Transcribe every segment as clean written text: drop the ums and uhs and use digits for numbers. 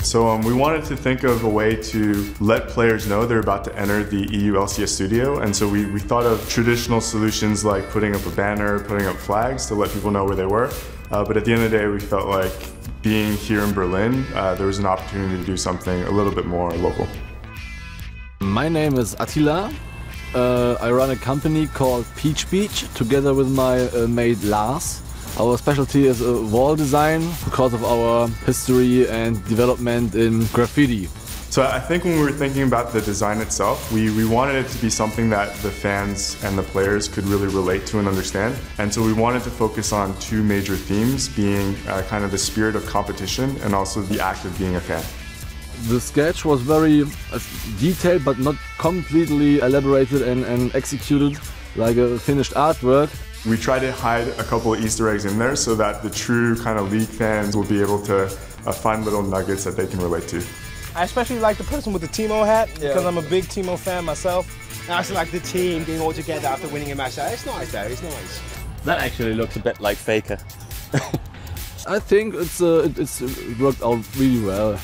So we wanted to think of a way to let players know they're about to enter the EU LCS studio, and so we thought of traditional solutions like putting up a banner, putting up flags to let people know where they were. But at the end of the day, we felt like being here in Berlin, there was an opportunity to do something a little bit more local. My name is Attila. I run a company called Peach Beach together with my mate Lars. Our specialty is wall design because of our history and development in graffiti. So I think when we were thinking about the design itself, we wanted it to be something that the fans and the players could really relate to and understand. And so we wanted to focus on two major themes, being kind of the spirit of competition and also the act of being a fan. The sketch was very detailed but not completely elaborated and executed like a finished artwork. We tried to hide a couple of Easter eggs in there so that the true kind of league fans will be able to find little nuggets that they can relate to. I especially like the person with the Timo hat because I'm a big Timo fan myself. And I also like the team being all together after winning a match. It's nice though, it's nice. That actually looks a bit like FLICKR. I think it's worked out really well.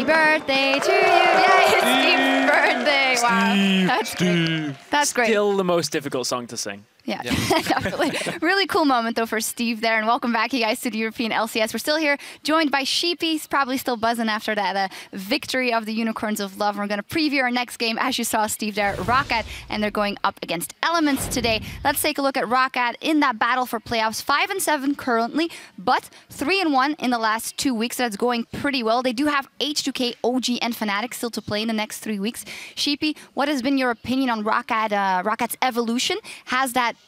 Birthday to you! Yeah, it's Steve's birthday! Wow, that's great. That's great. Still the most difficult song to sing. Yeah, definitely. Really cool moment though for Steve there, and welcome back you guys to the European LCS. We're still here, joined by Sheepy. He's probably still buzzing after that victory of the Unicorns of Love. We're going to preview our next game, as you saw Steve there, Roccat, and they're going up against Elements today. Let's take a look at Roccat in that battle for playoffs. 5-7 currently, but 3-1 in the last 2 weeks. That's going pretty well. They do have H2K, OG, and Fnatic still to play in the next 3 weeks. Sheepy, what has been your opinion on Roccat, Rockat's evolution?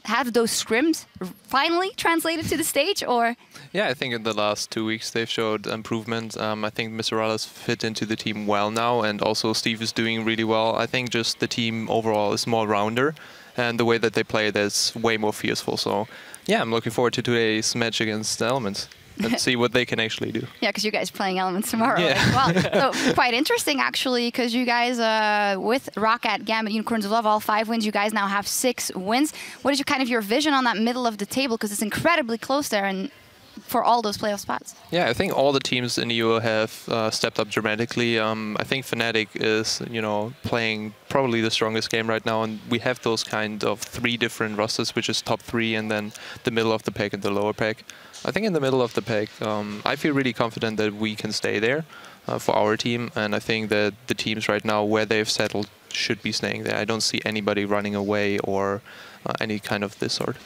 Have those scrims finally translated to the stage, or? Yeah, I think in the last 2 weeks they've showed improvement. I think Miseralis fit into the team well now, and also Steve is doing really well. I think just the team overall is more rounder, and the way that they play is way more fearful. So yeah, I'm looking forward to today's match against Elements. Let's see what they can actually do. Yeah, because you guys are playing Elements tomorrow as well. So quite interesting, actually, because you guys, with Roccat, Gambit, Unicorns of Love, all 5 wins, you guys now have 6 wins. What is your vision on that middle of the table? Because it's incredibly close there and for all those playoff spots. Yeah, I think all the teams in EU have stepped up dramatically. I think Fnatic is, playing probably the strongest game right now, and we have those kind of 3 different rosters, which is top 3 and then the middle of the pack and the lower pack. I think in the middle of the pack, I feel really confident that we can stay there for our team, and I think that the teams right now where they've settled should be staying there. I don't see anybody running away or any kind of this sort.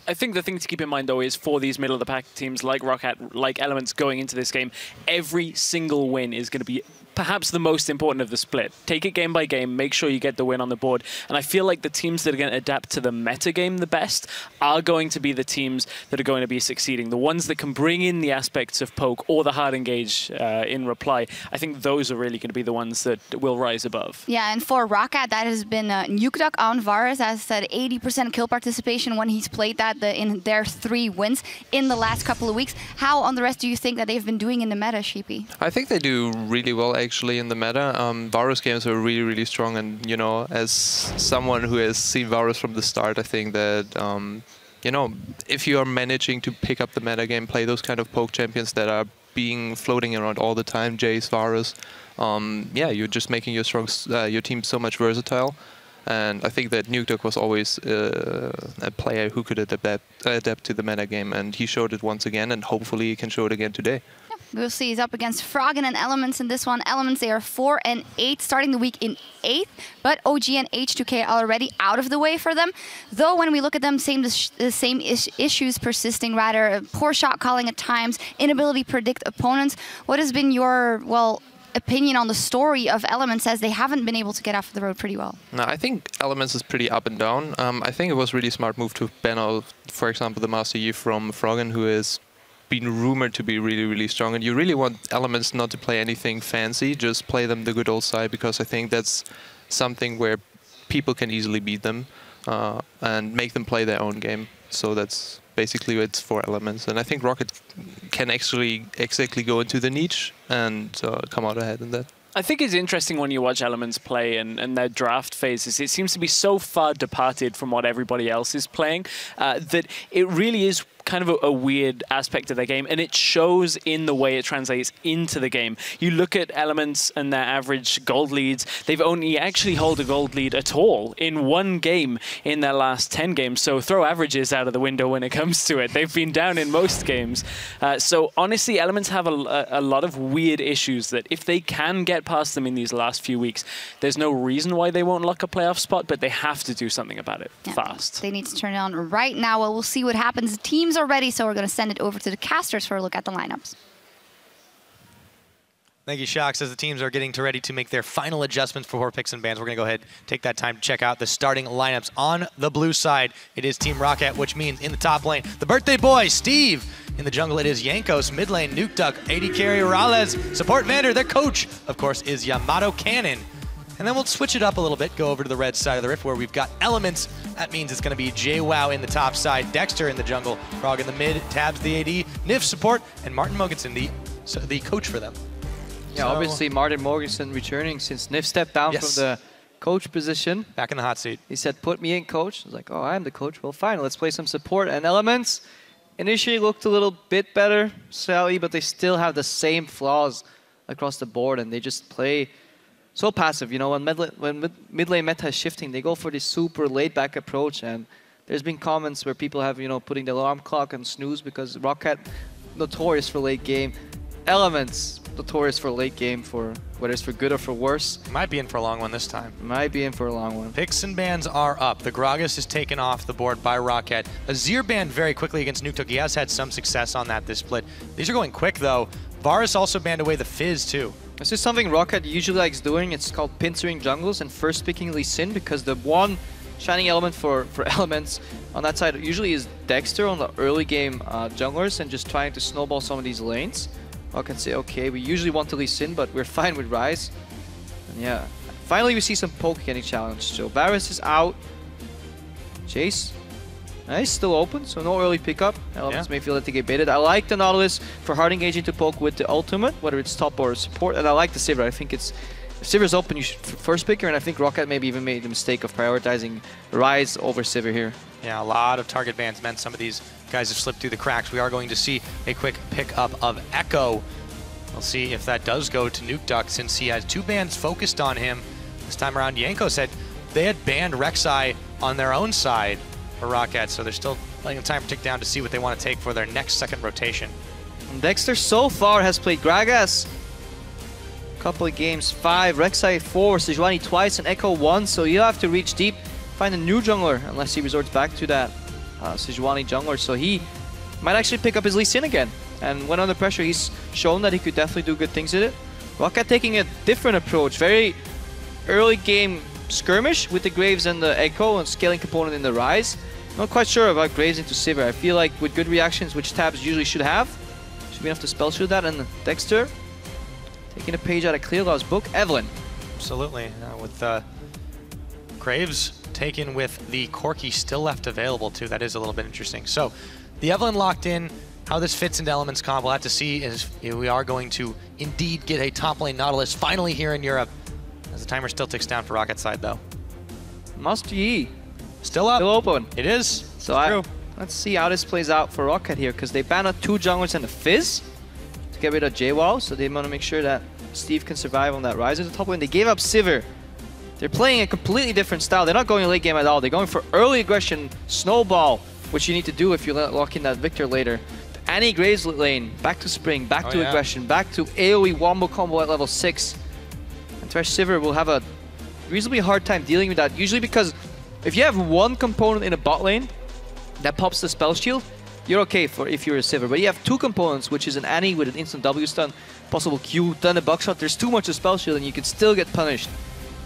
I think the thing to keep in mind, though, is for these middle-of-the-pack teams like Roccat, like Elements going into this game, every single win is going to be perhaps the most important of the split. Take it game by game, make sure you get the win on the board. And I feel like the teams that are going to adapt to the meta game the best are going to be the teams that are going to be succeeding. The ones that can bring in the aspects of poke or the hard engage in reply, I think those are really going to be the ones that will rise above. Yeah, and for Roccat, that has been Nukeduck on Varus, as said 80% kill participation when he's played that in their 3 wins in the last couple of weeks. How on the rest do you think that they've been doing in the meta, Sheepy? I think they do really well actually in the meta. Varus games are really, really strong, and as someone who has seen Varus from the start, I think that if you are managing to pick up the meta game, play those kind of poke champions that are being floating around all the time, Jace, Varus, yeah, you're just making your team so much versatile. And I think that Nukeduck was always a player who could adapt to the meta game, and he showed it once again, and hopefully he can show it again today. We'll see. He's up against Froggen and Elements in this one. Elements, they are 4-8, starting the week in 8th, but OG and H2K are already out of the way for them. Though when we look at them, the same issues persisting, rather poor shot calling at times, inability to predict opponents. What has been your, opinion on the story of Elements, as they haven't been able to get off the road pretty well? No, I think Elements is pretty up and down. I think it was really smart move to ban out, for example, the Master Yi from Froggen, who is been rumored to be really, really strong. And you really want Elements not to play anything fancy, just play them the good old side, because I think that's something where people can easily beat them and make them play their own game. So that's basically it's 4 elements. And I think Roccat can actually exactly go into the niche and come out ahead in that. I think it's interesting when you watch Elements play and their draft phases. It seems to be so far departed from what everybody else is playing that it really is kind of a weird aspect of their game, and it shows in the way it translates into the game. You look at Elements and their average gold leads, they've only actually held a gold lead at all in 1 game in their last 10 games, so throw averages out of the window when it comes to it. They've been down in most games. So honestly, Elements have a lot of weird issues that if they can get past them in these last few weeks, there's no reason why they won't lock a playoff spot, but they have to do something about it fast. They need to turn it on right now. Well, we'll see what happens. The teams are ready, so we're going to send it over to the casters for a look at the lineups. Thank you, Shocks. As the teams are getting ready to make their final adjustments for picks and bans, we're going to go ahead and take that time to check out the starting lineups. On the blue side, it is Team Roccat, which means in the top lane, the birthday boy, Steve. In the jungle, it is Jankos. Mid lane, Nuke Duck. AD carry, Rales. Support Vander. Their coach, of course, is Yamato Cannon. And then we'll switch it up a little bit, go over to the red side of the rift where we've got Elements. That means it's going to be JWoww in the top side, Dexter in the jungle, Frog in the mid, Tabs the AD, Nif support, and Martin Mogensen, the coach for them. Yeah, obviously Martin Mogensen returning since Nif stepped down from the coach position. Back in the hot seat. He said, put me in, coach. I was like, oh, I'm the coach. Well, fine, let's play some support. And Elements initially looked a little bit better, Sally, but they still have the same flaws across the board, and they just play so passive. You know, when mid lane meta is shifting, they go for this super laid-back approach, and there's been comments where people have, you know, putting the alarm clock on snooze because Roccat notorious for late game. Elements notorious for late game, for whether it's for good or for worse. Might be in for a long one this time. Might be in for a long one. Picks and bans are up. The Gragas is taken off the board by Roccat. Azir banned very quickly against Nuke Duck. He has had some success on that this split. These are going quick though. Varus also banned away the Fizz too. This is something Roccat usually likes doing. It's called pincering jungles and first picking Lee Sin, because the one shining element for Elements on that side usually is Dexter on the early game junglers and just trying to snowball some of these lanes. Roccat say, okay, we usually want to Lee Sin, but we're fine with Ryze. And yeah, finally we see some poke getting challenged. So Varus is out. Chase. Nice, still open, so no early pickup. Elements may feel that they get baited. I like the Nautilus for hard engaging to poke with the ultimate, whether it's top or support, and I like the Sivir. I think it's, if Sivir's open, you should first pick her, and I think Roccat maybe even made the mistake of prioritizing Ryze over Sivir here. Yeah, a lot of target bans meant some of these guys have slipped through the cracks. We are going to see a quick pickup of Echo. We'll see if that does go to Nuke Duck, since he has 2 bans focused on him. This time around, Yanko said they had banned Rek'Sai on their own side for Roccat, so they're still letting the time tick down to see what they want to take for their next second rotation. And Dexter so far has played Gragas couple of games, 5, Rek'Sai 4, Sejuani twice, and Echo 1, so you have to reach deep, find a new jungler, unless he resorts back to that Sejuani jungler, so he might actually pick up his Lee Sin again. And when under pressure, he's shown that he could definitely do good things with it. Roccat taking a different approach, very early game skirmish with the Graves and the Echo and scaling component in the Ryze. Not quite sure about Graves into Sivir. I feel like with good reactions, which Tabs usually should have, should be enough to spell shoot that. And Dexter taking a page out of Clearlaw's book. Evelyn. Absolutely. With Graves taken with the Corki still left available too. That is a little bit interesting. So the Evelyn locked in. How this fits into Elements comp, we'll have to see as we are going to indeed get a top lane Nautilus finally here in Europe. As the timer still ticks down for Rocket side though. Must ye. Still up. Still open. It is. So let's see how this plays out for Roccat here, because they banned out 2 junglers and a Fizz to get rid of JWoww, so they want to make sure that Steve can survive on that Ryze at the top lane. They gave up Sivir. They're playing a completely different style. They're not going late game at all. They're going for early aggression, snowball, which you need to do if you lock in that Victor later. Annie Graves lane, back to Spring, back to aggression, back to AoE wombo combo at level 6. And Thresh Sivir will have a reasonably hard time dealing with that, usually because if you have one component in a bot lane that pops the spell shield, you're okay for if you're a Sivir. But you have 2 components, which is an Annie with an instant W stun, possible Q, then a buckshot. There's too much of spell shield and you can still get punished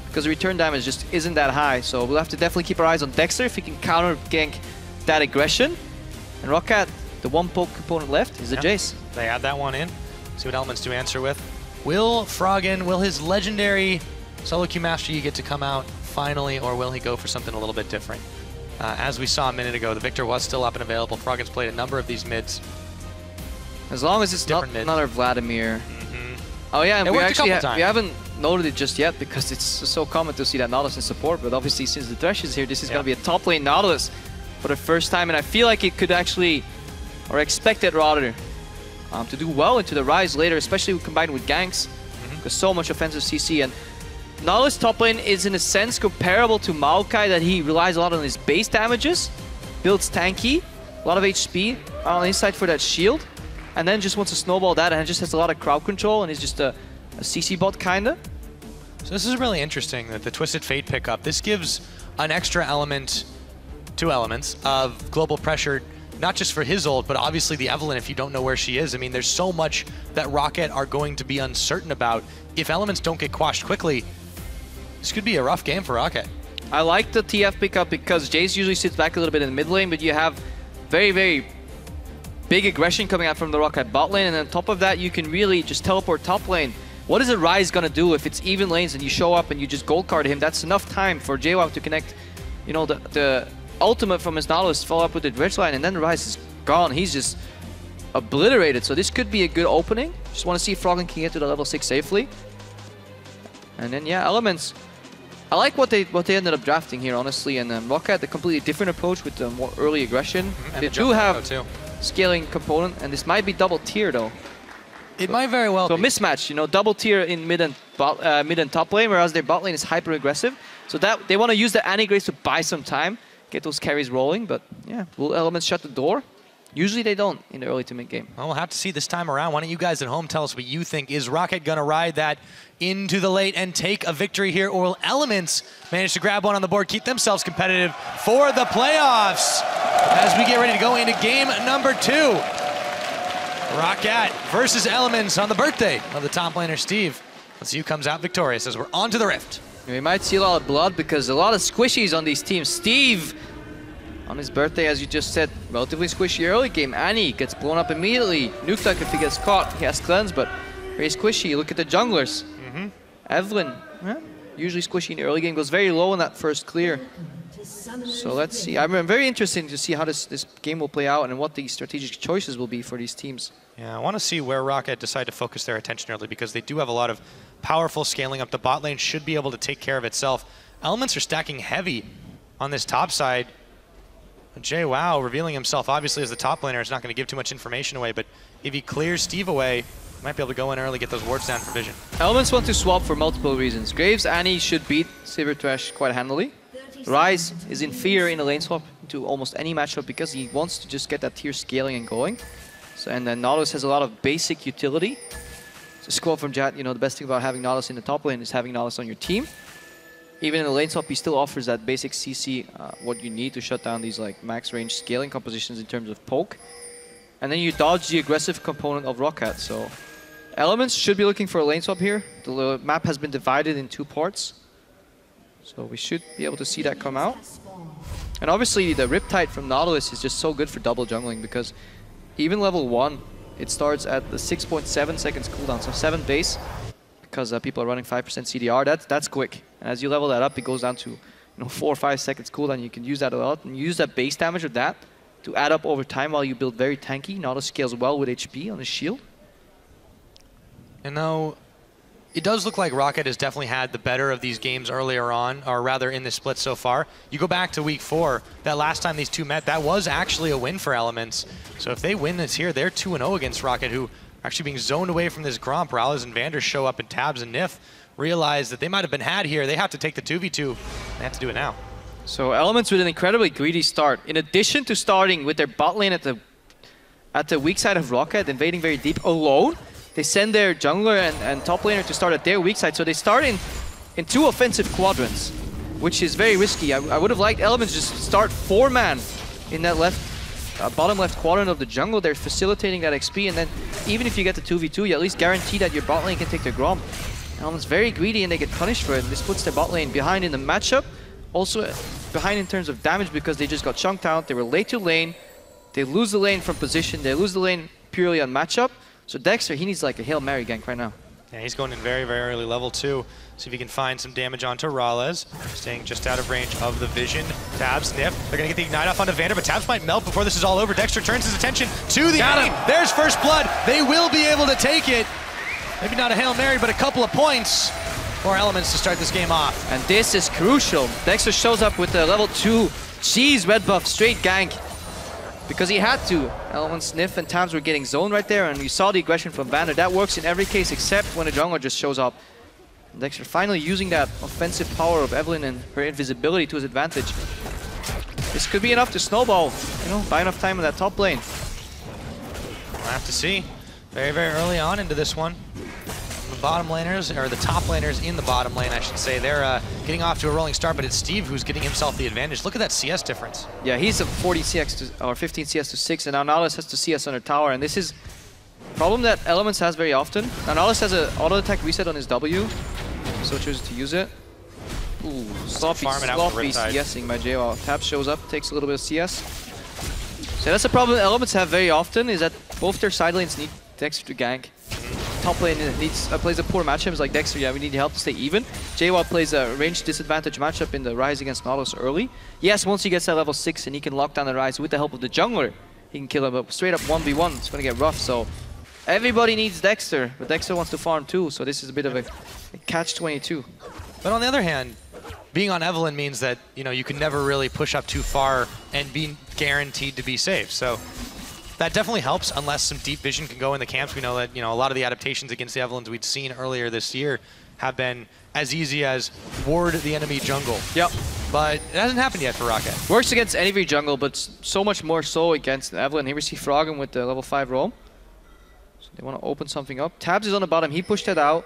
because the return damage just isn't that high. So we'll have to definitely keep our eyes on Dexter if he can counter gank that aggression. And Roccat, the 1 poke component left is the Jace. They add that one in. See what Elements do answer with. Will Froggen, will his legendary solo queue mastery get to come out finally, or will he go for something a little bit different? As we saw a minute ago, the Victor was still up and available. Froggen's played a number of these mids. As long as it's not another Vladimir. Oh yeah, and we haven't noted it just yet because it's so common to see that Nautilus in support, but obviously since the Thresh is here, this is going to be a top lane Nautilus for the first time, and I feel like it could actually, or expected rather, to do well into the Rise later, especially combined with ganks, because so much offensive CC, and Nautilus top lane is in a sense comparable to Maokai, that he relies a lot on his base damages, builds tanky, a lot of HP on the inside for that shield, and then just wants to snowball that, and just has a lot of crowd control, and is just a CC bot kinda. So this is really interesting that the Twisted Fate pickup, this gives an extra element, 2 elements, of global pressure, not just for his ult, but obviously the Evelynn if you don't know where she is. I mean, there's so much that Roccat are going to be uncertain about. If elements don't get quashed quickly, this could be a rough game for Roccat. I like the TF pickup because Jace usually sits back a little bit in the mid lane, but you have very, very big aggression coming out from the Roccat bot lane, and on top of that, you can really just teleport top lane. What is a Rise gonna do if it's even lanes and you show up and you just gold card him? That's enough time for JWoww to connect, you know, the ultimate from his Nautilus, follow up with the Ridge line, and then the Rise is gone. He's just obliterated. So this could be a good opening. Just want to see if Froggen can get to the level 6 safely. And then yeah, Elements. I like what they ended up drafting here, honestly, and Roccat, a completely different approach with the more early aggression. And they do have scaling component, and this might be double tier though. It might very well be. So mismatch, you know, double tier in mid and top lane, whereas their bot lane is hyper aggressive. So that they want to use the Anti-Grace to buy some time, get those carries rolling. But yeah, will Elements shut the door? Usually they don't in the early to mid game. Well, we'll have to see this time around. Why don't you guys at home tell us what you think? Is Roccat gonna ride that into the late and take a victory here, or will Elements manage to grab one on the board, keep themselves competitive for the playoffs as we get ready to go into game number 2? Roccat versus Elements on the birthday of the top laner, Steve. Let's see who comes out victorious as we're on to the Rift. We might see a lot of blood because a lot of squishies on these teams. Steve, on his birthday, as you just said, relatively squishy early game. Annie gets blown up immediately. Nuktak, if he gets caught, he has cleanse, but very squishy. Look at the junglers. Evelynn, usually squishy in the early game, goes very low in that first clear. So let's see. I'm very interested to see how this game will play out and what the strategic choices will be for these teams. Yeah, I want to see where Roccat decide to focus their attention early, because they do have a lot of powerful scaling up. The bot lane should be able to take care of itself. Elements are stacking heavy on this top side. JWoww revealing himself obviously as the top laner is not going to give too much information away, but if he clears Steve away, he might be able to go in early, get those wards down for vision. Elements want to swap for multiple reasons. Graves, Annie should beat Silver Thresh quite handily. Rise is inferior in a lane swap to almost any matchup because he wants to just get that tier scaling and going. So, and then Nautilus has a lot of basic utility. Just quote from Jat, you know, the best thing about having Nautilus in the top lane is having Nautilus on your team. Even in the lane swap, he still offers that basic CC, what you need to shut down these like max range scaling compositions in terms of poke. And then you dodge the aggressive component of Roccat. So Elements should be looking for a lane swap here. The map has been divided in 2 parts. So we should be able to see that come out. And obviously the Riptide from Nautilus is just so good for double jungling because even level 1, it starts at the 6.7 seconds cooldown, so 7 base. Because people are running 5% CDR, that's quick. And as you level that up, it goes down to 4 or 5 seconds cooldown. You can use that a lot, and use that base damage of that to add up over time while you build very tanky. Nautilus scales well with HP on his shield. And though it does look like Roccat has definitely had the better of these games earlier on, or rather in this split so far. You go back to week 4, that last time these two met, that was actually a win for Elements. So if they win this here, they're 2-0 against Roccat, who actually being zoned away from this Gromp. Rallis and Vander show up, and Tabs and Nif realize that they might have been had here. They have to take the 2v2. They have to do it now. So Elements with an incredibly greedy start. In addition to starting with their bot lane at the weak side of Roccat, invading very deep alone, they send their jungler and top laner to start at their weak side. So they start in 2 offensive quadrants, which is very risky. I would have liked Elements just start 4-man in that bottom left quadrant of the jungle. They're facilitating that XP, and then even if you get the 2v2, you at least guarantee that your bot lane can take their Gromp. Elements very greedy and they get punished for it. This puts their bot lane behind in the matchup. Also behind in terms of damage because they just got chunked out. They were late to lane. They lose the lane from position. They lose the lane purely on matchup. So Dexter, he needs like a Hail Mary gank right now. Yeah, he's going in very, very early, level 2. See if he can find some damage onto Rales. Staying just out of range of the vision. Tabs, Sniff. They're going to get the Ignite off onto Vander, but Tabs might melt before this is all over. Dexter turns his attention to the aim. There's first blood. They will be able to take it. Maybe not a Hail Mary, but a couple of points for Elements to start this game off. And this is crucial. Dexter shows up with the level 2 cheese red buff, straight gank. Because he had to. Elements, Sniff, and Tabs were getting zoned right there, and you saw the aggression from Vander. That works in every case except when a jungler just shows up. And Dexter finally using that offensive power of Evelynn and her invisibility to his advantage. This could be enough to snowball, you know, buy enough time in that top lane. We'll have to see. Very, very early on into this one. The bottom laners, or the top laners in the bottom lane, I should say, they're getting off to a rolling start, but it's Steve who's getting himself the advantage. Look at that CS difference. Yeah, he's a 40 CX to, or 15 CS to 6, and now Nautilus has to CS on her tower, and this is a problem that Elements has very often. Now Nautilus has an auto attack reset on his W, so chooses to use it. Ooh, sloppy CSing by JWoww. Tab shows up, takes a little bit of CS. So that's a problem Elements have very often, is that both their side lanes need Dexter to gank. Top lane plays a poor matchups like Dexter. Yeah, we need help to stay even. JWoww plays a range disadvantage matchup in the Rise against Nautilus early. Yes, once he gets that level 6 and he can lock down the Rise with the help of the jungler, he can kill him. But straight up 1v1, it's going to get rough. So everybody needs Dexter, but Dexter wants to farm too. So this is a bit of a catch-22. But on the other hand, being on Evelynn means that, you know, you can never really push up too far and be guaranteed to be safe. So that definitely helps, unless some deep vision can go in the camps. We know that, you know, a lot of the adaptations against the Evelynns we'd seen earlier this year have been as easy as ward the enemy jungle. Yep. But it hasn't happened yet for Roccat. Works against any jungle, but so much more so against Evelynn. Here we see Froggen with the level 5 roll. So they want to open something up. Tabs is on the bottom. He pushed that out.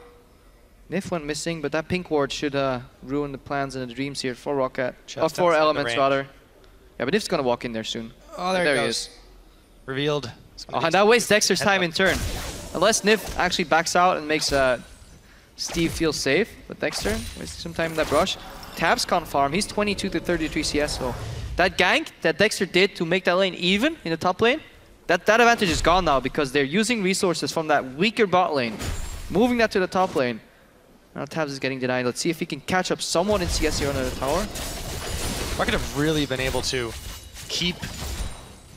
Nif went missing, but that pink ward should ruin the plans and the dreams here for Roccat. Or for Elements, rather. Yeah, but Nif's going to walk in there soon. Oh, there he is. Revealed. Oh, and that wastes Dexter's time in turn. Unless Nif actually backs out and makes Steve feel safe. But Dexter wasting some time in that brush. Tabs can't farm. He's 22 to 33 CS. So that gank that Dexter did to make that lane even in the top lane, that advantage is gone now because they're using resources from that weaker bot lane, moving that to the top lane. Now Tabs is getting denied. Let's see if he can catch up somewhat in CS here under the tower. Roccat have really been able to keep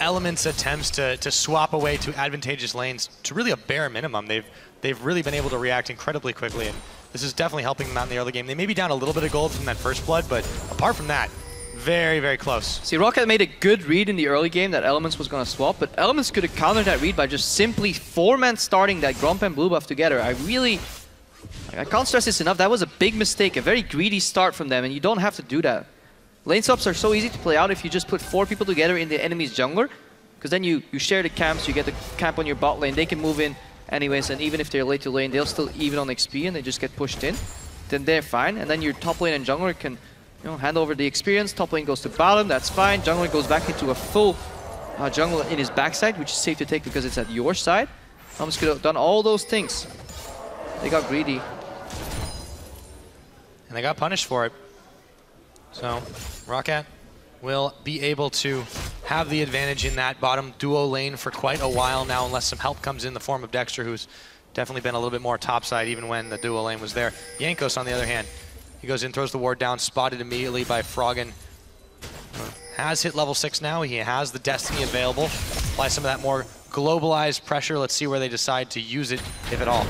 Elements' attempts to swap away to advantageous lanes to really a bare minimum. They've really been able to react incredibly quickly, and this is definitely helping them out in the early game. They may be down a little bit of gold from that first blood, but apart from that, very, very close. See, Roccat made a good read in the early game that Elements was going to swap, but Elements could have countered that read by just simply 4-man starting that Gromp and Blue buff together. I can't stress this enough. That was a big mistake, a very greedy start from them, and you don't have to do that. Lane swaps are so easy to play out if you just put 4 people together in the enemy's jungler, because then you share the camps, you get the camp on your bot lane, they can move in anyways, and even if they're late to lane, they'll still even on XP and they just get pushed in. Then they're fine, and then your top lane and jungler can, you know, hand over the experience. Top lane goes to bottom, that's fine. Jungler goes back into a full jungle in his backside, which is safe to take because it's at your side. Helms could have done all those things. They got greedy. And they got punished for it. So, Roccat will be able to have the advantage in that bottom duo lane for quite a while now, unless some help comes in the form of Dexter, who's definitely been a little bit more topside even when the duo lane was there. Jankos, on the other hand, he goes in, throws the ward down, spotted immediately by Froggen. Has hit level 6 now. He has the Destiny available. Apply some of that more globalized pressure. Let's see where they decide to use it, if at all.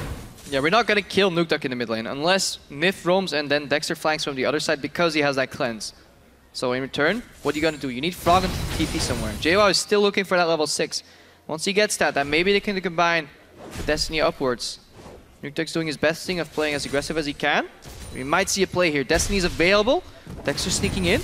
Yeah, we're not going to kill Nukduck in the mid lane unless Nif roams and then Dexter flanks from the other side because he has that cleanse. So in return, what are you going to do? You need Froggen to TP somewhere. JWoww is still looking for that level 6. Once he gets that, then maybe they can combine the Destiny upwards. Nukduck's doing his best thing of playing as aggressive as he can. We might see a play here. Destiny's available. Dexter sneaking in.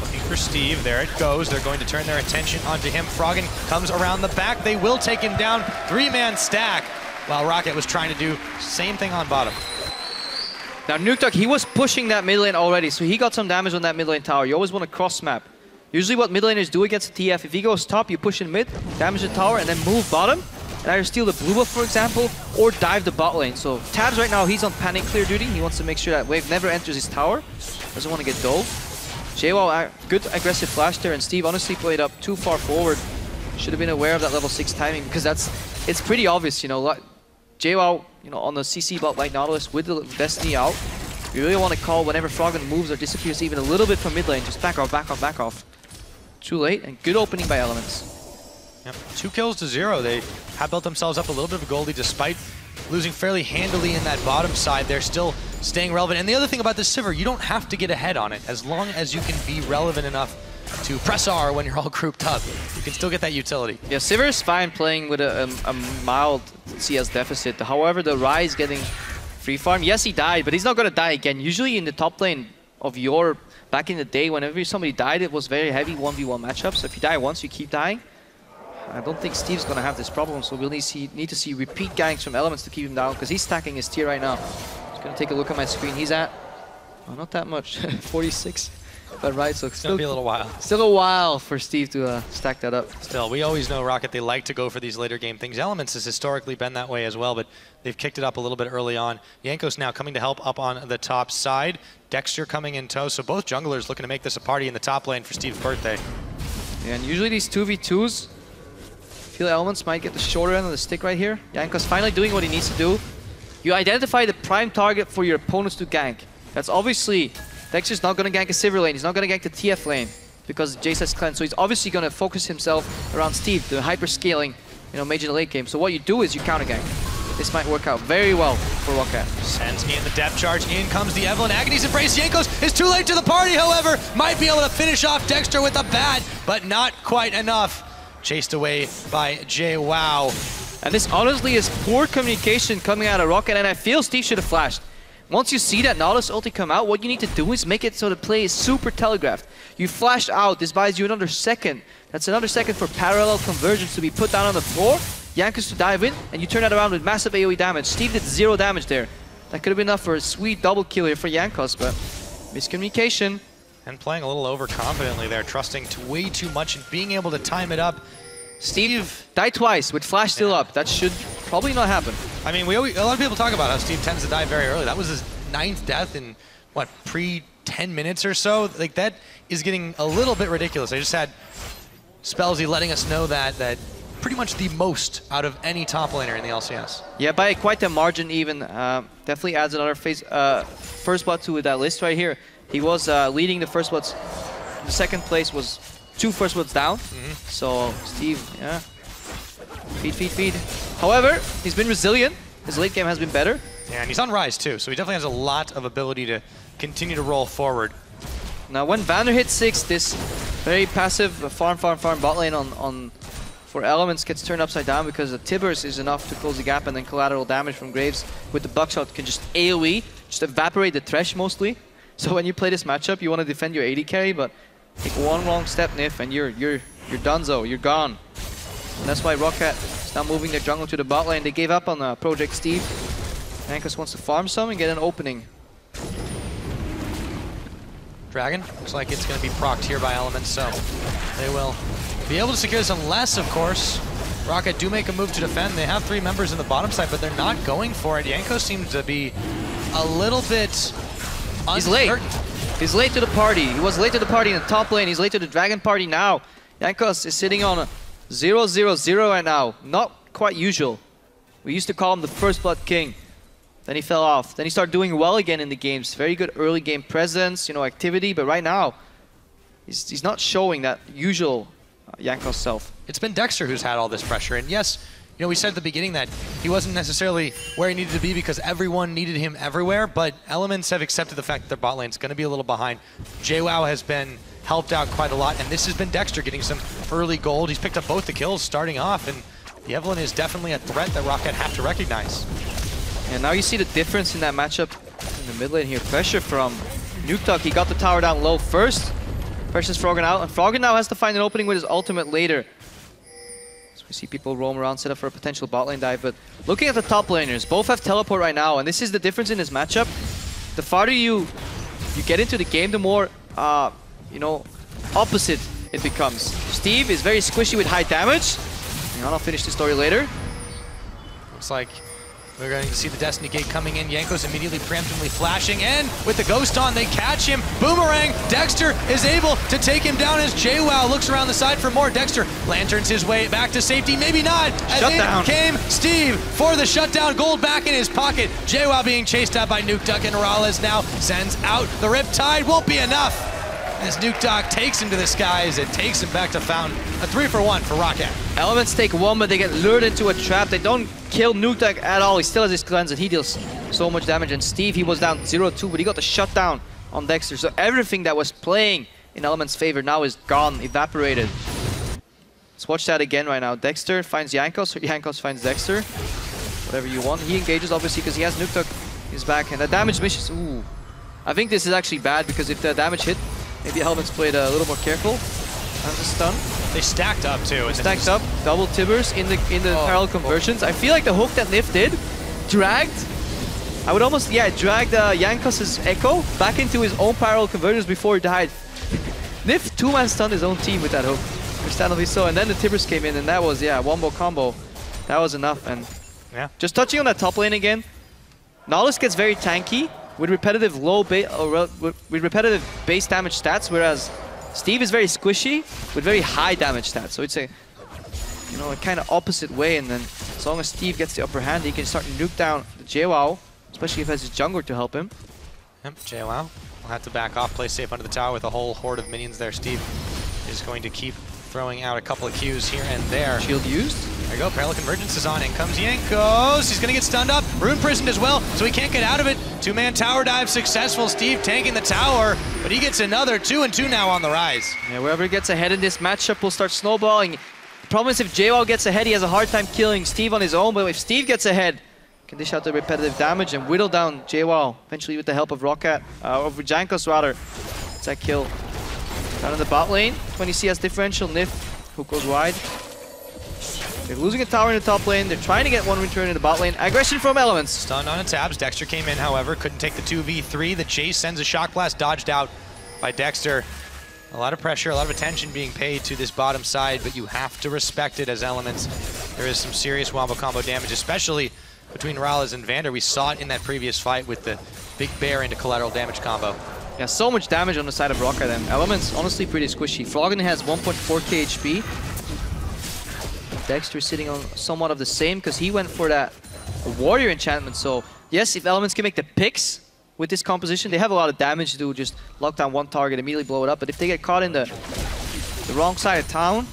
Looking for Steve. There it goes. They're going to turn their attention onto him. Froggen comes around the back. They will take him down. 3-man stack. While Roccat was trying to do same thing on bottom. Now Nukduck, he was pushing that mid lane already, so he got some damage on that mid lane tower. You always want to cross map. Usually what mid laners do against the TF, if he goes top, you push in mid, damage the tower, and then move bottom, and either steal the blue buff, for example, or dive the bot lane. So Tabs right now, he's on panic clear duty. He wants to make sure that wave never enters his tower. Doesn't want to get dove. JWoww, good aggressive flash there, and Steve honestly played up too far forward. Should have been aware of that level 6 timing, because it's pretty obvious, you know. JWoww you know, on the CC bot like Nautilus with the Destiny out, you really want to call whenever Froggen moves or disappears even a little bit from mid lane. Just back off, back off, back off. Too late, and good opening by Elements. Yep. 2 kills to 0. They have built themselves up a little bit of a goldie despite losing fairly handily in that bottom side. They're still staying relevant. And the other thing about this Sivir, you don't have to get ahead on it. As long as you can be relevant enough to press R when you're all grouped up, you can still get that utility. Yeah, Sivir is fine playing with a mild CS deficit. However, the Rise getting free farm. Yes, he died, but he's not going to die again. Usually in the top lane of your, back in the day, whenever somebody died, it was very heavy 1v1 matchups. So if you die once, you keep dying. I don't think Steve's going to have this problem, so we'll need to see repeat ganks from Elements to keep him down, because he's stacking his tier right now. Just going to take a look at my screen. He's at, oh, not that much, 46. But right, so it's going to be a little while. Still a while for Steve to stack that up. Still, we always know Roccat, they like to go for these later game things. Elements has historically been that way as well, but they've kicked it up a little bit early on. Jankos now coming to help up on the top side. Dexter coming in tow, so both junglers looking to make this a party in the top lane for Steve's birthday. Yeah, and usually these 2v2s, feel Elements might get the shorter end of the stick right here. Jankos finally doing what he needs to do. You identify the prime target for your opponents to gank. That's obviously, Dexter's not going to gank a Sivir lane, he's not going to gank the TF lane because Jace has cleansed, so he's obviously going to focus himself around Steve, the hyper-scaling, you know, major late game. So what you do is you counter gank. This might work out very well for Roccat. Sends me in the depth charge, in comes the Evelynn. Agony's Embrace, Jankos is too late to the party, however, might be able to finish off Dexter with a bat, but not quite enough. Chased away by JWoww. And this honestly is poor communication coming out of Roccat, and I feel Steve should have flashed. Once you see that Nautilus ulti come out, what you need to do is make it so the play is super telegraphed. You flash out, this buys you another second. That's another second for parallel conversions to be put down on the floor, Jankos to dive in, and you turn that around with massive AoE damage. Steve did 0 damage there. That could have been enough for a sweet double kill here for Jankos, but miscommunication. And playing a little overconfidently there, trusting way too much and being able to time it up. Steve died twice with flash still up. That should probably not happen. I mean, a lot of people talk about how Steve tends to die very early. That was his 9th death in, what, pre-10 minutes or so? Like, that is getting a little bit ridiculous. I just had Spellsy letting us know that pretty much the most out of any top laner in the LCS. Yeah, by quite a margin even. Definitely adds another first blood to that list right here. He was leading the first bloods. The second place was 2 first bloods down. So Steve, yeah, feed. However, he's been resilient. His late game has been better. Yeah, and he's on Rise too, so he definitely has a lot of ability to continue to roll forward. Now when Vander hits 6, this very passive farm bot lane for Elements gets turned upside down because the Tibbers is enough to close the gap, and then collateral damage from Graves with the buckshot can just AoE, just evaporate the Thresh mostly. So when you play this matchup, you want to defend your AD carry, but take one wrong step, Nif, and you're donezo, you're gone. And that's why Roccat is now moving their jungle to the bot lane. They gave up on Project Steve. Jankos wants to farm some and get an opening. Dragon, looks like it's going to be procced here by Elements, so they will be able to secure this unless, of course, Roccat do make a move to defend. They have 3 members in the bottom side, but they're not going for it. Jankos seems to be a little bit uncertain. He's late. He's late to the party. He was late to the party in the top lane. He's late to the Dragon party now. Jankos is sitting on a 0-0-0 right now. Not quite usual. We used to call him the First Blood King. Then he fell off. Then he started doing well again in the games. Very good early game presence, you know, activity. But right now, he's not showing that usual Jankos self. It's been Dexter who's had all this pressure. And yes, you know, we said at the beginning that he wasn't necessarily where he needed to be because everyone needed him everywhere, but Elements have accepted the fact that their bot lane's going to be a little behind. JWoww has been helped out quite a lot, and this has been Dexter getting some early gold. He's picked up both the kills starting off, and the Evelynn is definitely a threat that Roccat have to recognize. And now you see the difference in that matchup in the mid lane here. Pressure from Nukeduck. He got the tower down low first. Pressure's Froggen out, and Froggen now has to find an opening with his ultimate later. So we see people roam around, set up for a potential bot lane dive, but looking at the top laners, both have teleport right now, and this is the difference in this matchup. The farther you get into the game, the more, you know, opposite it becomes. Steve is very squishy with high damage. And I'll finish the story later. Looks like We're going to see the Destiny Gate coming in. Yanko's immediately preemptively flashing, and with the Ghost on, they catch him. Boomerang, Dexter is able to take him down as JWoww looks around the side for more. Dexter lanterns his way back to safety, maybe not. As Shutdown. in came Steve for the shutdown, gold back in his pocket. JWoww being chased out by Nukeduck, and Rales now sends out the Riptide. Won't be enough. As Nukeduck takes him to the skies, it takes him back to Fountain. A 3-for-1 for Roccat. Elements take one, but they get lured into a trap. They don't kill Nukeduck at all. He still has his cleanse, and he deals so much damage. And Steve, he was down 0-2, but he got the shutdown on Dexter. So everything that was playing in Element's favor now is gone, evaporated. Let's watch that again right now. Dexter finds Jankos, or Jankos finds Dexter. Whatever you want. He engages, obviously, because he has Nukeduck in his back. And the damage misses. Ooh. I think this is actually bad, because if the damage hit, maybe Elements played a little more careful. And the stun. They stacked up too. They stacked up, double tibbers in the parallel conversions. I feel like the hook that Nif did dragged. I would almost dragged Jankos' Echo back into his own parallel conversions before he died. Nif two-man stunned his own team with that hook, understandably so. And then the tibbers came in, and that was wombo combo. That was enough. And just touching on that top lane again, Nautilus gets very tanky with repetitive with repetitive base damage stats, whereas Steve is very squishy with very high damage stats. So it's a a kind of opposite way, and then as long as Steve gets the upper hand, he can start to nuke down the JWoww, especially if he has his jungler to help him. Yep, JWoww will have to back off, play safe under the tower with a whole horde of minions there. Steve is going to keep throwing out a couple of Qs here and there. Shield used. There you go, Parallel Convergence is on, in comes Jankos. He's gonna get stunned up, Rune Prisoned as well, so he can't get out of it. Two-man tower dive successful, Steve tanking the tower, but he gets another 2-2 now on the rise. Yeah, whoever gets ahead in this matchup will start snowballing. The problem is if JWoww gets ahead, he has a hard time killing Steve on his own, but if Steve gets ahead, can dish out the repetitive damage and whittle down JWoww, eventually with the help of Roccat, of Jankos rather. It's that kill. Down in the bot lane, 20 CS differential, Nif, hook goes wide. They're losing a tower in the top lane. They're trying to get one return in the bot lane. Aggression from Elements. Stunned on its tabs. Dexter came in, however, couldn't take the 2v3. The chase sends a shock blast, dodged out by Dexter. A lot of pressure, a lot of attention being paid to this bottom side, but you have to respect it as Elements. There is some serious wombo combo damage, especially between Rales and Vander. We saw it in that previous fight with the big bear into collateral damage combo. Yeah, so much damage on the side of Roccat, and Elements honestly pretty squishy. Froggen has 1.4k HP. Dexter sitting on somewhat of the same, because he went for that warrior enchantment. So yes, if Elements can make the picks with this composition, they have a lot of damage to just lock down one target, immediately blow it up. But if they get caught in the wrong side of town,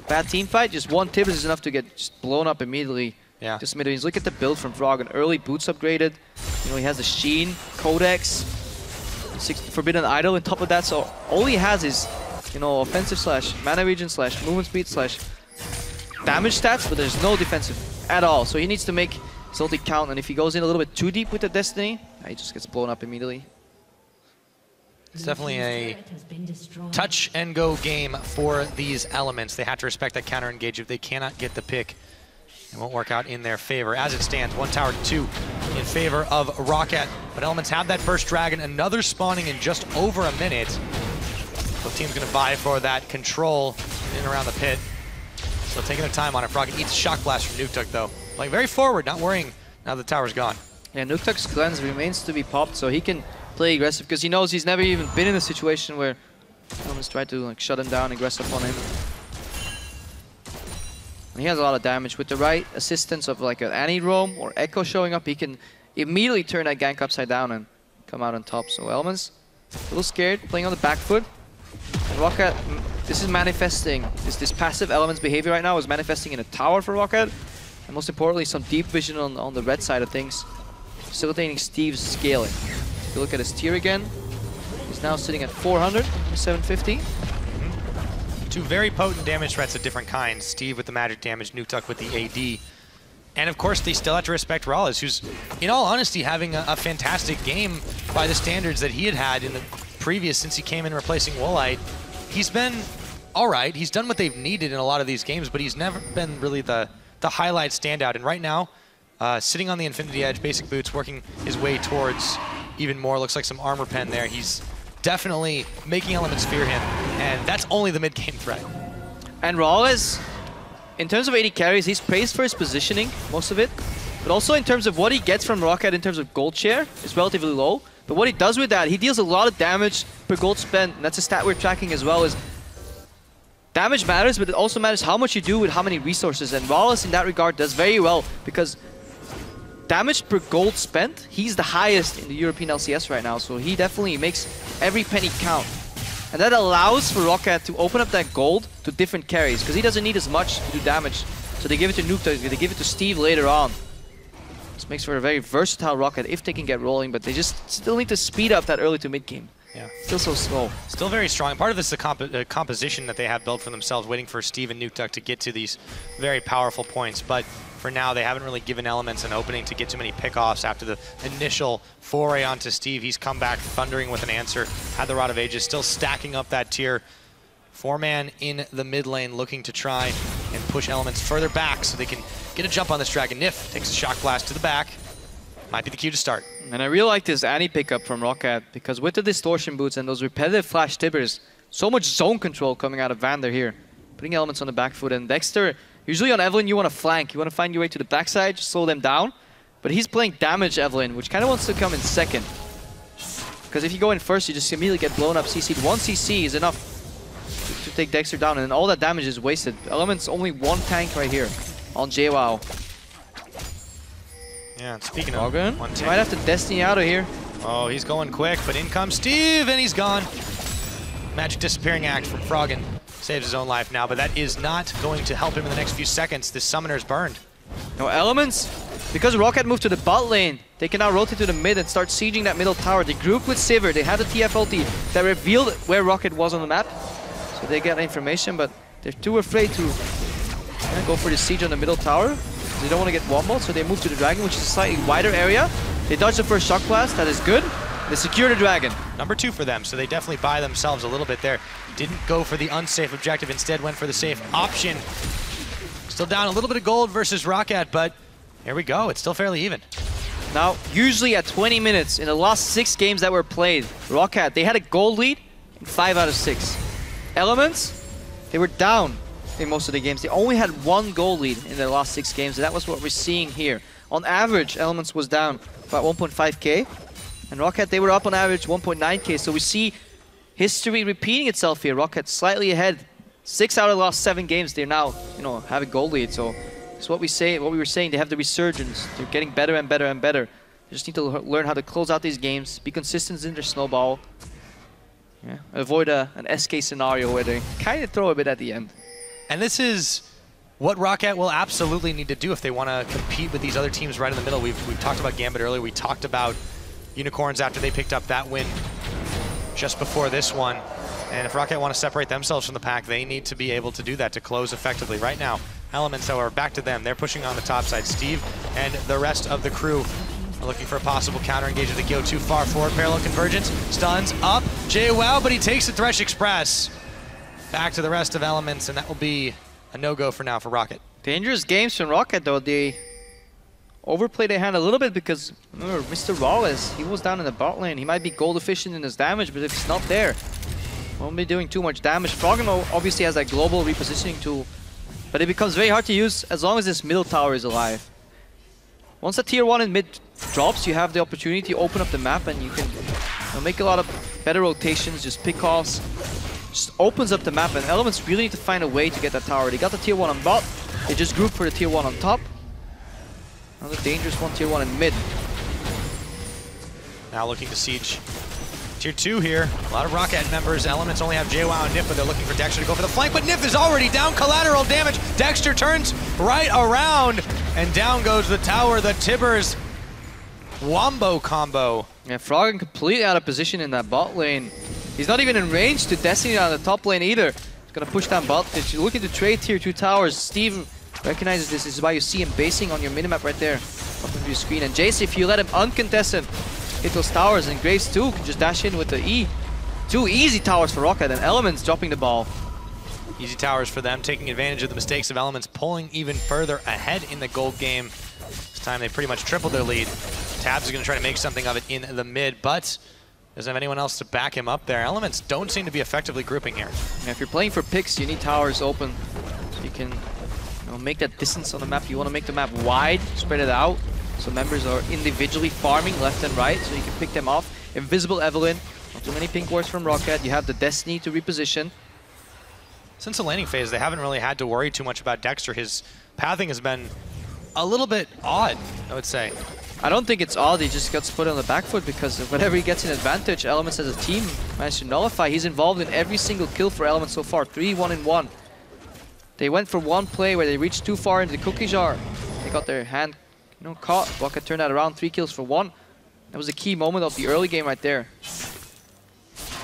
bad team fight, just one Tibbers is enough to get just blown up immediately. Yeah. Just mid-range. Look at the build from Froggen. Early boots upgraded. He has the Sheen, Codex, Forbidden Idol on top of that. So all he has is, offensive / mana region / movement speed / damage stats, but there's no defensive at all. So he needs to make his ulti count, and if he goes in a little bit too deep with the Destiny, he just gets blown up immediately. It's definitely a touch and go game for these Elements. They have to respect that counter engage. If they cannot get the pick, it won't work out in their favor. As it stands, 1 tower to 2 in favor of Roccat, but Elements have that burst dragon, another spawning in just over a minute. So the team's gonna vie for that control in and around the pit. So taking their time on it. Froggen eats shock blast from Nukeduck though. Like very forward, not worrying now the tower's gone. Yeah, Nukeduck's cleanse remains to be popped, so he can play aggressive because he knows he's never even been in a situation where Elements try to shut him down, aggressive on him. And he has a lot of damage. With the right assistance of an Annie-Roam or Echo showing up, he can immediately turn that gank upside down and come out on top. So Elements, a little scared, playing on the back foot. And Roccat, this is manifesting, this passive Elements behavior right now is manifesting in a tower for Roccat. And most importantly, some deep vision on the red side of things, facilitating Steve's scaling. If you look at his tier again, he's now sitting at 400, 750. Two very potent damage threats of different kinds. Steve with the magic damage, Nukeduck with the AD. And of course, they still have to respect Rales, who's, in all honesty, having a fantastic game by the standards that he had in the previous, since he came in replacing Woolite. He's been all right. He's done what they've needed in a lot of these games, but he's never been really the highlight standout. And right now, sitting on the Infinity Edge, basic boots, working his way towards even more. Looks like some armor pen there. He's definitely making Elements fear him, and that's only the mid-game threat. And Rales, in terms of AD carries, he's praised for his positioning, most of it. but also in terms of what he gets from Roccat in terms of gold share is relatively low. But what he does with that, he deals a lot of damage per gold spent. And that's a stat we're tracking as well. Is damage matters, but it also matters how much you do with how many resources. And Wallace in that regard does very well because damage per gold spent, he's the highest in the European LCS right now. So he definitely makes every penny count. And that allows for Roccat to open up that gold to different carries because he doesn't need as much to do damage. So they give it to Nuke, they give it to Steve later on. This makes for a very versatile Roccat if they can get rolling, but they just still need to speed up that early to mid game. Yeah. Still so slow. Still very strong. Part of this is the composition that they have built for themselves, waiting for Steve and Nuke to get to these very powerful points. But for now, they haven't really given Elements an opening to get too many pickoffs after the initial foray onto Steve. He's come back thundering with an answer. Had the Rod of Ages, still stacking up that tier. 4-man in the mid lane looking to try and push Elements further back so they can get a jump on this Dragon. Nif takes a shock blast to the back. Might be the cue to start. And I really like this Annie pickup from Roccat because with the distortion boots and those repetitive flash tippers, so much zone control coming out of Vander here. Putting Elements on the back foot, and Dexter, usually on Evelyn you want to flank, you want to find your way to the backside, just slow them down. But he's playing damage Evelyn, which kind of wants to come in second. Because if you go in first, you just immediately get blown up CC'd. One CC is enough to take Dexter down, and then all that damage is wasted. Elements only one tank right here on JWoww. Yeah, and speaking of Froggen, one he tank. might have to Destiny out of here. Oh, he's going quick, but in comes Steve, and he's gone. Magic disappearing act from Froggen. Saves his own life now, but that is not going to help him in the next few seconds. This summoner's burned. No Elements, because Roccat moved to the bot lane, they can now rotate to the mid and start sieging that middle tower. They group with Sivir, they have the TF ulti that revealed where Roccat was on the map. So they get information, but they're too afraid to go for the siege on the middle tower. They don't want to get womboed, so they move to the Dragon, which is a slightly wider area. They dodge the first shock blast, that is good. They secure the Dragon. Number 2 for them, so they definitely buy themselves a little bit there. Didn't go for the unsafe objective, instead went for the safe option. Still down a little bit of gold versus Roccat, but here we go, it's still fairly even. Now, usually at 20 minutes, in the last 6 games that were played, Roccat, they had a gold lead in 5 out of 6. Elements, they were down in most of the games. They only had 1 goal lead in their last 6 games, and that was what we're seeing here. On average, Elements was down about 1.5k, and Roccat, they were up on average 1.9k, so we see history repeating itself here. Roccat slightly ahead. 6 out of the last 7 games, they're now, have a goal lead, so it's what we were saying, they have the resurgence. They're getting better and better and better. They just need to learn how to close out these games, be consistent in their snowball. Yeah. Avoid an SK scenario where they kind of throw a bit at the end. And this is what Roccat will absolutely need to do if they want to compete with these other teams right in the middle. We've talked about Gambit earlier. We talked about Unicorns after they picked up that win just before this one. And if Roccat want to separate themselves from the pack, they need to be able to do that to close effectively. Right now, Elements, however, back to them. They're pushing on the top side. Steve and the rest of the crew are looking for a possible counter engage if they go too far forward. Parallel convergence, stuns up. JWoww, but he takes the Thresh Express. Back to the rest of Elements, and that will be a no-go for now for Roccat. Dangerous games from Roccat, though. They overplayed their hand a little bit because, remember, Mr. Wallace, he was down in the bot lane. He might be gold efficient in his damage, but if he's not there, won't be doing too much damage. Froggen obviously has that global repositioning tool, but it becomes very hard to use as long as this middle tower is alive. Once the tier 1 in mid drops, you have the opportunity to open up the map and you can make a lot of better rotations, just pick-offs. Just opens up the map, and Elements really need to find a way to get that tower. They got the tier 1 on bot, they just group for the tier 1 on top. Another dangerous one, tier 1 in mid. Now looking to siege tier 2 here. A lot of Roccat members. Elements only have JWoww and Nif, but they're looking for Dexter to go for the flank, but Nif is already down. Collateral damage. Dexter turns right around, and down goes the tower. The Tibbers wombo combo. Yeah, Froggen completely out of position in that bot lane. He's not even in range to Destiny on the top lane either. He's gonna push down bot. If you're looking to trade tier 2 towers, Steve recognizes this. This is why you see him basing on your minimap right there up on your screen. And Jace, if you let him uncontested hit those towers, and Graves too can just dash in with the E. 2 easy towers for Roccat, and Elements dropping the ball. Easy towers for them, taking advantage of the mistakes of Elements, pulling even further ahead in the gold game. This time they pretty much tripled their lead. Tabs is going to try to make something of it in the mid, but doesn't have anyone else to back him up there. Elements don't seem to be effectively grouping here. Yeah, if you're playing for picks, you need towers open so you can make that distance on the map. You want to make the map wide, spread it out. So members are individually farming left and right, so you can pick them off. Invisible Evelyn, not too many pink wards from Roccat. You have the Destiny to reposition. Since the laning phase, they haven't really had to worry too much about Dexter. His pathing has been a little bit odd, I would say. I don't think it's odd, he just got put on the back foot because whenever he gets an advantage, Elements as a team managed to nullify. He's involved in every single kill for Elements so far, 3-1-1. They went for one play where they reached too far into the cookie jar. They got their hand caught. Roccat turned that around, 3 kills for 1. That was a key moment of the early game right there.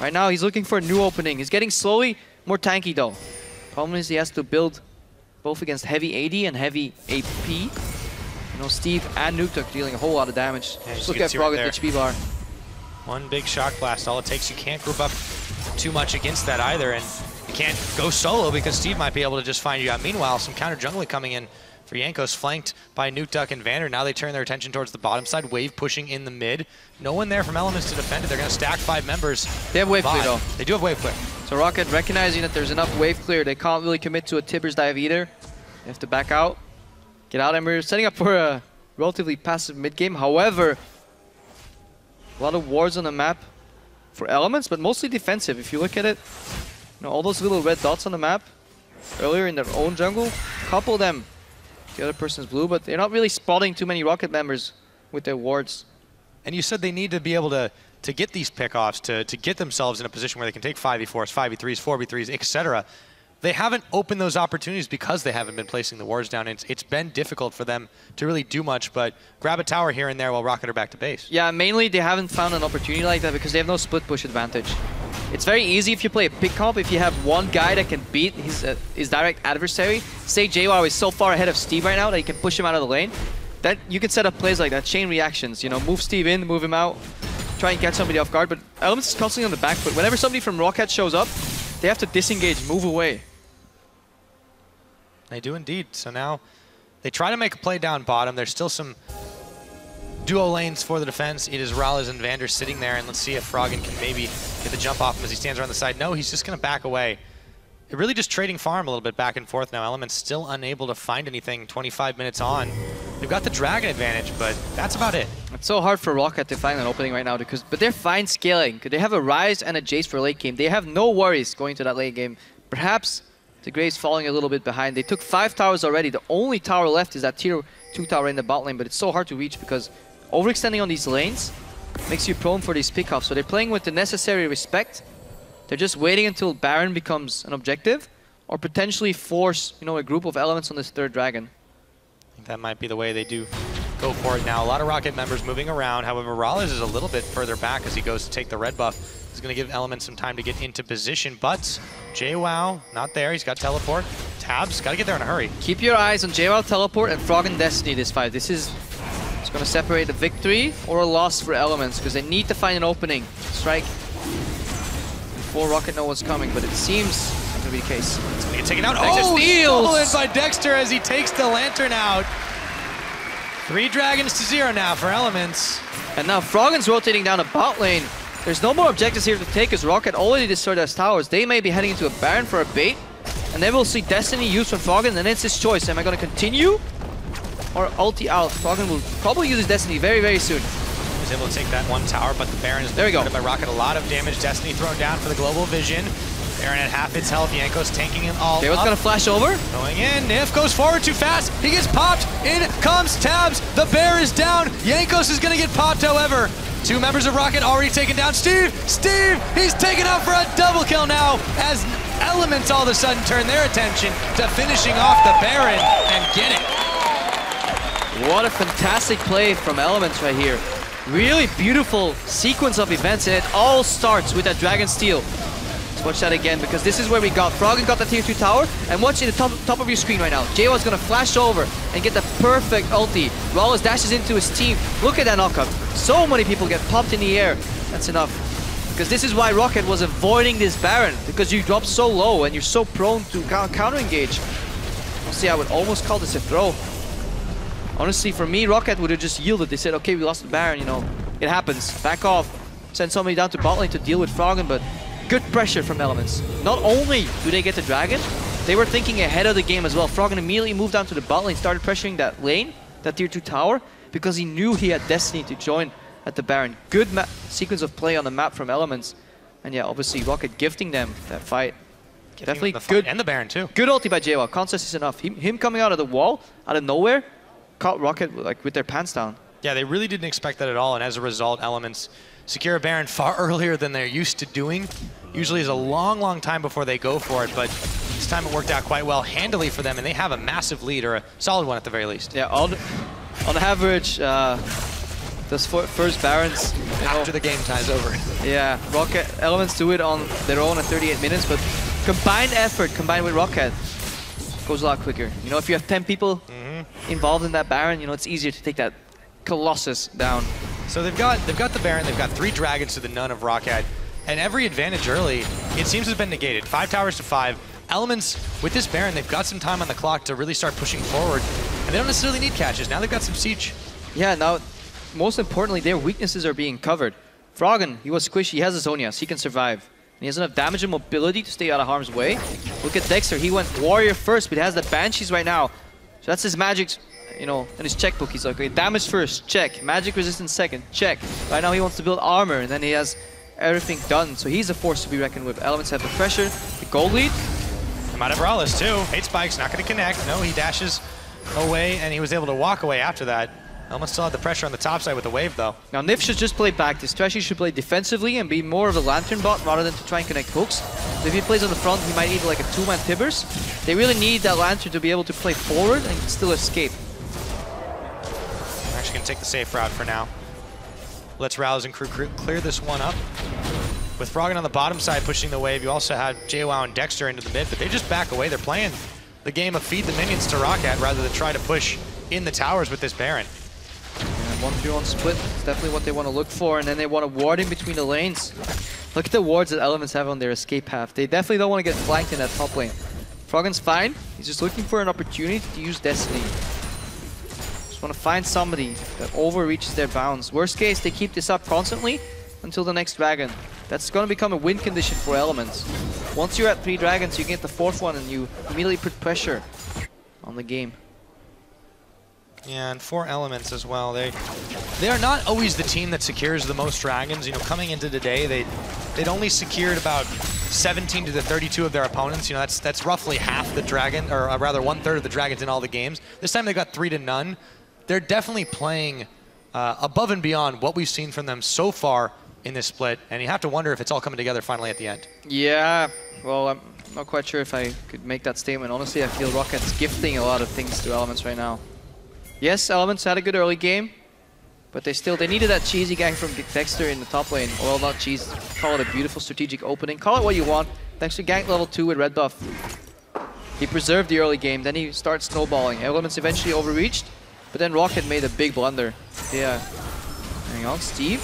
Right now he's looking for a new opening. He's getting slowly more tanky though. Problem is he has to build both against heavy AD and heavy AP. Steve and Nuke dealing a whole lot of damage. Yeah, just look at Roccat HP bar. One big shock blast, all it takes. You can't group up too much against that either, and you can't go solo because Steve might be able to just find you out. Meanwhile, some counter jungling coming in for Jankos, flanked by Nuke and Vander. Now they turn their attention towards the bottom side. Wave pushing in the mid. No one there from Elements to defend it. They're going to stack 5 members. They have wave clear though. They do have wave clear. So Roccat recognizing that there's enough wave clear, they can't really commit to a Tibbers dive either. They have to back out, get out, and we're setting up for a relatively passive mid game. However, a lot of wards on the map for Elements, but mostly defensive. If you look at it, all those little red dots on the map earlier in their own jungle, couple them. The other person's blue, but they're not really spotting too many Roccat members with their wards. And you said they need to be able to get these pickoffs, to get themselves in a position where they can take 5v4s, 5v3s, 4v3s, etc. They haven't opened those opportunities because they haven't been placing the wards down. It's been difficult for them to really do much, but grab a tower here and there while Roccat are back to base. Yeah, mainly they haven't found an opportunity like that because they have no split push advantage. It's very easy if you play a pick comp, if you have one guy that can beat his direct adversary. Say JWoww is so far ahead of Steve right now that he can push him out of the lane. That you can set up plays like that, chain reactions, move Steve in, move him out, try and catch somebody off guard, but Elements is constantly on the back foot. Whenever somebody from Roccat shows up, they have to disengage, move away. They do indeed. So now they try to make a play down bottom. There's still some duo lanes for the defense. It is Rallis and Vander sitting there, and let's see if Froggen can maybe get the jump off him as he stands around the side. No, he's just going to back away. They're really just trading farm a little bit back and forth now. Elements still unable to find anything 25 minutes on. They've got the Dragon advantage, but that's about it. It's so hard for Roccat to find an opening right now, but they're fine scaling. They have a Ryze and a Jace for late game. They have no worries going to that late game. Perhaps the Graves falling a little bit behind. They took 5 towers already. The only tower left is that tier 2 tower in the bot lane, but it's so hard to reach because overextending on these lanes makes you prone for these pickoffs. So they're playing with the necessary respect. They're just waiting until Baron becomes an objective or potentially force, a group of Elements on this third dragon. I think that might be the way they do go for it now. A lot of Roccat members moving around. However, Rallis is a little bit further back as he goes to take the red buff. He's going to give Elements some time to get into position, but JWoww not there. He's got teleport. Tabs, got to get there in a hurry. Keep your eyes on JWoww teleport and Froggen Destiny this fight. This is going to separate a victory or a loss for Elements because they need to find an opening. Strike before Roccat know what's coming, but it seems not going to be the case. It's going to get taken out. Dexter steals! Stolen by Dexter as he takes the Lantern out. 3 dragons to 0 now for Elements. And now Froggen's rotating down a bot lane. There's no more objectives here to take as Roccat already destroyed his towers. They may be heading into a Baron for a bait, and then we'll see Destiny used from Froggen, and it's his choice. Am I going to continue or ulti out? Froggen will probably use his Destiny very, very soon. He's able to take that one tower, but the Baron is there we go. by Roccat. A lot of damage. Destiny thrown down for the global vision. Baron at half its health. Jankos tanking him all up. Going to flash over. Going in. Nif goes forward too fast. He gets popped. In comes Tabs. The bear is down. Jankos is going to get popped, however. 2 members of Roccat already taken down. Steve! He's taken out for a double kill now as Elements all of a sudden turn their attention to finishing off the Baron and get it. What a fantastic play from Elements right here. Really beautiful sequence of events, and it all starts with that Dragon Steel. Let's watch that again, because this is where we got. Froggen got the tier 2 tower, and watch in the top of your screen right now. JWoww's gonna flash over and get the perfect ulti. Rallis dashes into his team. Look at that knockup. So many people get popped in the air. That's enough. Because this is why Roccat was avoiding this Baron, because you drop so low and you're so prone to counter-engage. Honestly, I would almost call this a throw. Honestly, for me, Roccat would have just yielded. They said, okay, we lost the Baron, it happens. Back off. Send somebody down to bot lane to deal with Froggen, but good pressure from Elements. Not only do they get the dragon, they were thinking ahead of the game as well. Froggen immediately moved down to the bot lane, started pressuring that lane, that tier 2 tower. because he knew he had Destiny to join at the Baron. Good sequence of play on the map from Elements. And yeah, obviously Roccat gifting them that fight. Definitely good. And the Baron too. Good ulti by JWoww. Concept is enough. Him coming out of the wall, out of nowhere, caught Roccat like with their pants down. Yeah, they really didn't expect that at all. And as a result, Elements secure a Baron far earlier than they're used to doing. Usually is a long, long time before they go for it, but this time it worked out quite well, handily for them, and they have a massive lead, or a solid one at the very least. Yeah, on average, those first Barons... After the game time's over. Yeah, Roccat, Elements do it on their own at 38 minutes, but combined effort combined with Roccat goes a lot quicker. You know, if you have 10 people involved in that Baron, you know, it's easier to take that Colossus down. So they've got the Baron, they've got 3 dragons to the none of Roccat, and every advantage early, it seems to have been negated. 5 towers to 5. Elements, with this Baron, they've got some time on the clock to really start pushing forward, and they don't necessarily need catches. Now they've got some siege. Yeah, now, most importantly, their weaknesses are being covered. Froggen, he was squishy, he has a Zhonya, so he can survive. And he has enough damage and mobility to stay out of harm's way. Look at Dexter, he went Warrior first, but he has the Banshees right now. So that's his magic, you know, in his checkbook. He's like, okay, damage first, check. Magic resistance second, check. Right now he wants to build armor, and then he has everything done. So he's a force to be reckoned with. Elements have the pressure, the gold lead. Come out of Brawlers too. Hate Spike's not going to connect. No, he dashes away, and he was able to walk away after that. Elements still had the pressure on the top side with the wave, though. Now, Nif should just play back. This strategy should play defensively and be more of a Lantern bot rather than to try and connect hooks. So if he plays on the front, he might need like a 2-man Tibbers. They really need that Lantern to be able to play forward and still escape. We're actually going to take the safe route for now. Let's Rouse and crew clear this one up. With Froggen on the bottom side pushing the wave, you also have JWoww and Dexter into the mid, but they just back away. They're playing the game of feed the minions to Roccat rather than try to push in the towers with this Baron. And 1v1 split is definitely what they want to look for, and then they want to ward in between the lanes. Look at the wards that Elements have on their escape path. They definitely don't want to get flanked in that top lane. Froggen's fine. He's just looking for an opportunity to use Destiny. Just want to find somebody that overreaches their bounds. Worst case, they keep this up constantly until the next dragon. That's going to become a win condition for Elements. Once you're at 3 dragons, you get the 4th one and you immediately put pressure on the game. Yeah, and 4 Elements as well. They are not always the team that secures the most dragons. You know, coming into today, they'd only secured about 17 to the 32 of their opponents. You know, that's roughly half the dragon, or rather 1/3 of the dragons in all the games. This time they got 3 to none. They're definitely playing above and beyond what we've seen from them so far in this split, and you have to wonder if it's all coming together finally at the end. Yeah, well, I'm not quite sure if I could make that statement. Honestly, I feel Rockat's gifting a lot of things to Elements right now. Yes, Elements had a good early game, but they needed that cheesy gang from Dexter in the top lane. Well, not cheese, call it a beautiful strategic opening. Call it what you want. Dexter ganked level 2 with red buff. He preserved the early game, then he starts snowballing. Elements eventually overreached, but then Roccat made a big blunder. Yeah. Hang on, Steve.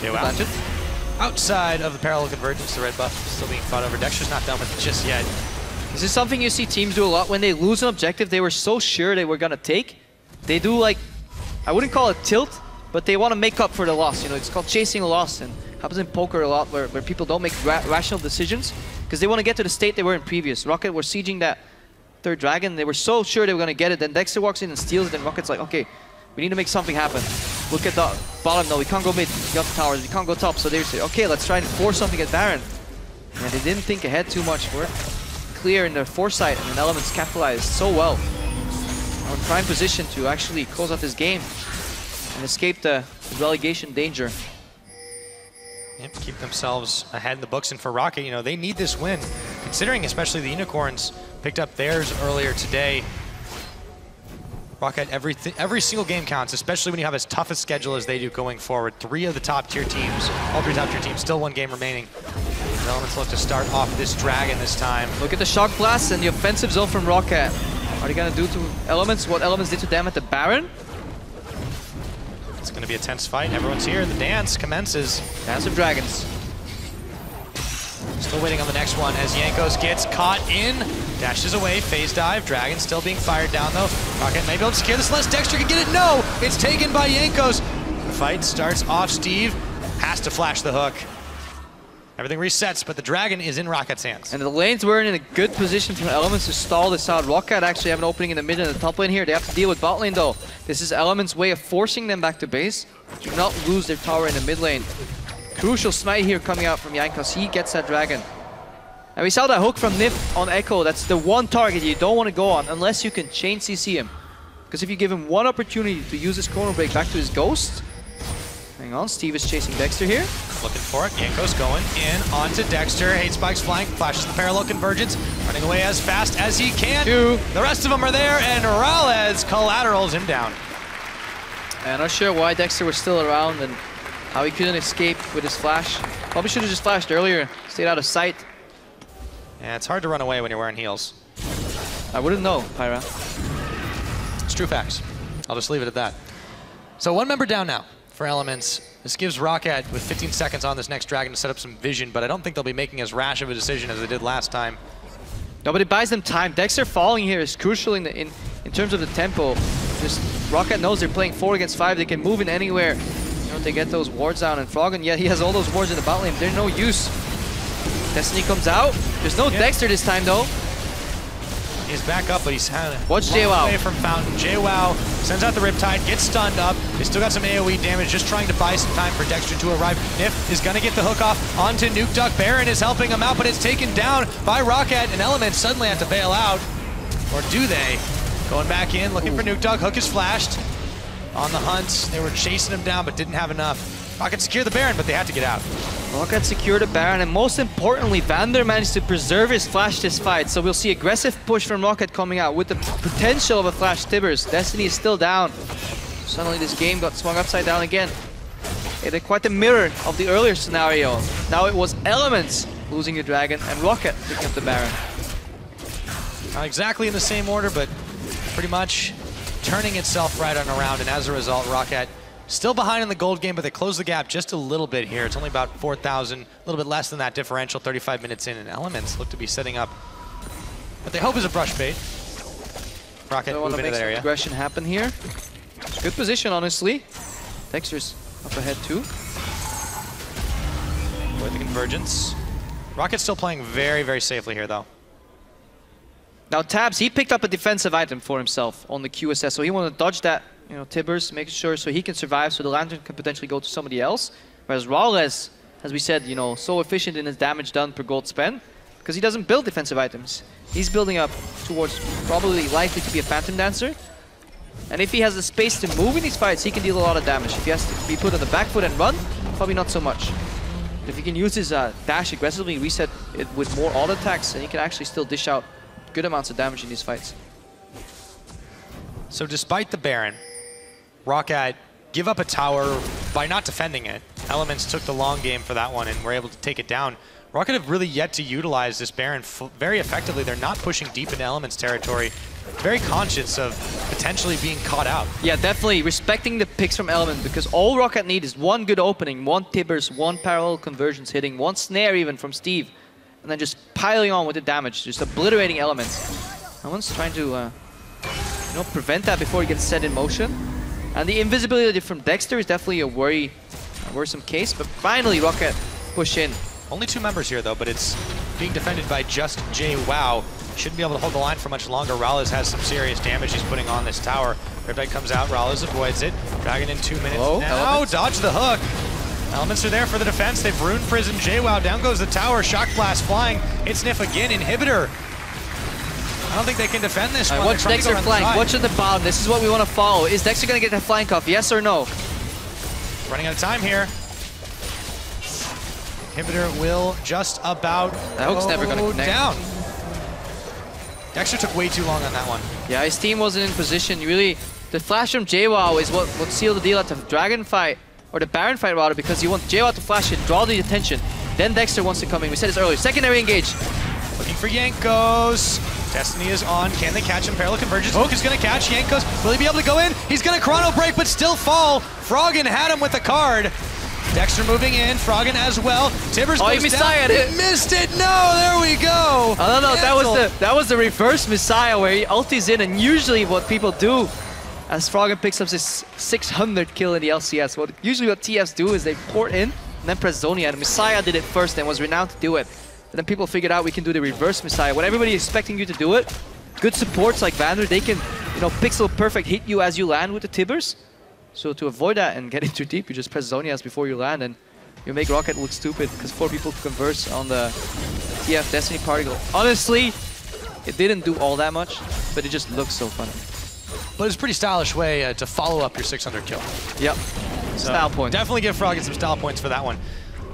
JWoww. Outside of the parallel convergence, the red buff still being fought over. Dexter's not done with it just yet. This is something you see teams do a lot. When they lose an objective they were so sure they were going to take, they do like, I wouldn't call it tilt, but they want to make up for the loss. You know, it's called chasing a loss, and happens in poker a lot where people don't make rational decisions because they want to get to the state they were in previous. Roccat were sieging that 3rd dragon. They were so sure they were going to get it. Then Dexter walks in and steals it, and Rocket's like, okay, we need to make something happen. Look at the bottom though, we can't go mid, we got the towers, we can't go top, so they say, okay, let's try and force something at Baron. And they didn't think ahead too much. We're clear in their foresight, and then Elements capitalized so well on prime position to actually close out this game and escape the relegation danger. Yep, keep themselves ahead in the books, and for Roccat, you know, they need this win, considering especially the Unicorns picked up theirs earlier today. Roccat, every single game counts, especially when you have as tough a schedule as they do going forward. 3 of the top tier teams, all 3 top tier teams, still 1 game remaining. The Elements look to start off this dragon this time. Look at the shock blast and the offensive zone from Roccat. Are they gonna do to Elements what Elements did to them at the Baron? It's gonna be a tense fight. Everyone's here. The dance commences. Dance of Dragons. Still waiting on the next one as Jankos gets caught in. Dashes away, phase dive. Dragon still being fired down though. Roccat may be able to secure this unless Dexter can get it. No! It's taken by Jankos. The fight starts off. Steve has to flash the hook. Everything resets, but the Dragon is in Rocket's hands. And the lanes were in a good position for Elements to stall this out. Roccat actually have an opening in the mid and the top lane here. They have to deal with bot lane though. This is Elements' way of forcing them back to base. Do not lose their tower in the mid lane. Crucial smite here coming out from Jankos. He gets that Dragon. And we saw that hook from Nif on Echo. That's the one target you don't want to go on unless you can chain CC him. Because if you give him one opportunity to use his chrono break back to his ghost. Hang on, Steve is chasing Dexter here. Looking for it. Jankos going in onto Dexter. Hate Spike's flank, flashes the parallel convergence, running away as fast as he can. The rest of them are there, and Rales collaterals him down. And not sure why Dexter was still around and how he couldn't escape with his flash. Probably should have just flashed earlier, stayed out of sight. Yeah, it's hard to run away when you're wearing heels. I wouldn't know, Pyra. It's true facts. I'll just leave it at that. So one member down now for Elements. This gives Roccat with 15 seconds on this next Dragon to set up some vision, but I don't think they'll be making as rash of a decision as they did last time. No, but it buys them time. Dexter falling here is crucial in terms of the tempo. Just Roccat knows they're playing 4 against 5. They can move in anywhere. You know, they get those wards down, and Froggen, yeah, he has all those wards in the bot lane. They're no use. Destiny comes out. There's no Dexter this time though. He's back up, but he's had a Watch long JWoww way from Fountain. JWoww sends out the Riptide, gets stunned up. They still got some AoE damage, just trying to buy some time for Dexter to arrive. Nif is gonna get the hook off onto Nuke Duck. Baron is helping him out, but it's taken down by Roccat, and Elements suddenly have to bail out. Or do they? Going back in, looking for Nuke Duck. Hook is flashed. On the hunt, they were chasing him down, but didn't have enough. Roccat secured the Baron, but they had to get out. Roccat secured the Baron, and most importantly, Vander managed to preserve his flash this fight. So we'll see aggressive push from Roccat coming out with the potential of a flash Tibbers. Destiny is still down. Suddenly this game got swung upside down again. It had quite a mirror of the earlier scenario. Now it was Elements losing the Dragon and Roccat picking up the Baron. Not exactly in the same order, but pretty much turning itself right on around, and as a result, Roccat still behind in the gold game, but they close the gap just a little bit here. It's only about 4,000, a little bit less than that differential, 35 minutes in, and Elements look to be setting up what they hope is a brush bait. Roccat move into that area. Aggression happen here. Good position, honestly. Dexter's up ahead too. With the convergence. Rocket's still playing very, very safely here, though. Now Tabs, he picked up a defensive item for himself on the QSS, so he wanted to dodge that, you know, Tibbers, making sure so he can survive, so the Lantern can potentially go to somebody else. Whereas Rales, as we said, you know, so efficient in his damage done per gold spend, because he doesn't build defensive items. He's building up towards probably likely to be a Phantom Dancer. And if he has the space to move in these fights, he can deal a lot of damage. If he has to be put on the back foot and run, probably not so much. But if he can use his dash aggressively, reset it with more auto attacks, and he can actually still dish out good amounts of damage in these fights. So despite the Baron, Roccat give up a tower by not defending it. Elements took the long game for that one and were able to take it down. Roccat have really yet to utilize this Baron very effectively. They're not pushing deep into Elements territory. Very conscious of potentially being caught out. Yeah, definitely respecting the picks from Element, because all Roccat need is one good opening, one Tibbers, one parallel conversions hitting, one snare even from Steve, and then just piling on with the damage, just obliterating Elements. Element's trying to you know, prevent that before he gets set in motion. And the invisibility from Dexter is definitely a worrisome case, but finally Roccat push in. Only 2 members here though, but it's being defended by just JWoww. Shouldn't be able to hold the line for much longer. Rales has some serious damage he's putting on this tower. Riptide comes out, Rales avoids it. Dragon in 2 minutes. Hello? Now, Elements. dodge the hook. Elements are there for the defense. They've ruined Prison. JWoww, down goes the tower. Shock Blast flying. Hits Sniff again. Inhibitor. I don't think they can defend this one. Watch Dexter flank. Watch at the bottom. This is what we want to follow. Is Dexter going to get the flank off? Yes or no? Running out of time here. Inhibitor will just about that hook's never going to connect. Down. Dexter took way too long on that one. Yeah, his team wasn't in position. Really, the flash from JWoww is what sealed the deal at the Dragon fight, or the Baron fight rather, because you want JWoww to flash it, draw the attention. Then Dexter wants to come in. We said this earlier. Secondary engage. Looking for Jankos. Destiny is on. Can they catch him? Parallel convergence. Hook is going to catch Jankos. Will he be able to go in? He's going to chrono break, but still fall. Froggen had him with the card. Dexter moving in. Froggen as well. Tibbers goes Messiah down. It missed it. No, there we go. I don't know. That was the reverse Messiah where he ultis in, and usually what people do as Froggen picks up his 600 kill in the LCS, usually what TFs do is they port in and then press Zonia. And Messiah did it first and was renowned to do it. And then people figured out we can do the reverse Messiah. When everybody is expecting you to do it, good supports like Vander, they can, you know, pixel perfect hit you as you land with the Tibbers. So to avoid that and get in too deep, you just press Zonias before you land, and you make Roccat look stupid because 4 people converse on the TF Destiny particle. Honestly, it didn't do all that much, but it just looks so funny. But it's a pretty stylish way to follow up your 600 kill. Yep. So style points. Definitely give Froggen some style points for that one.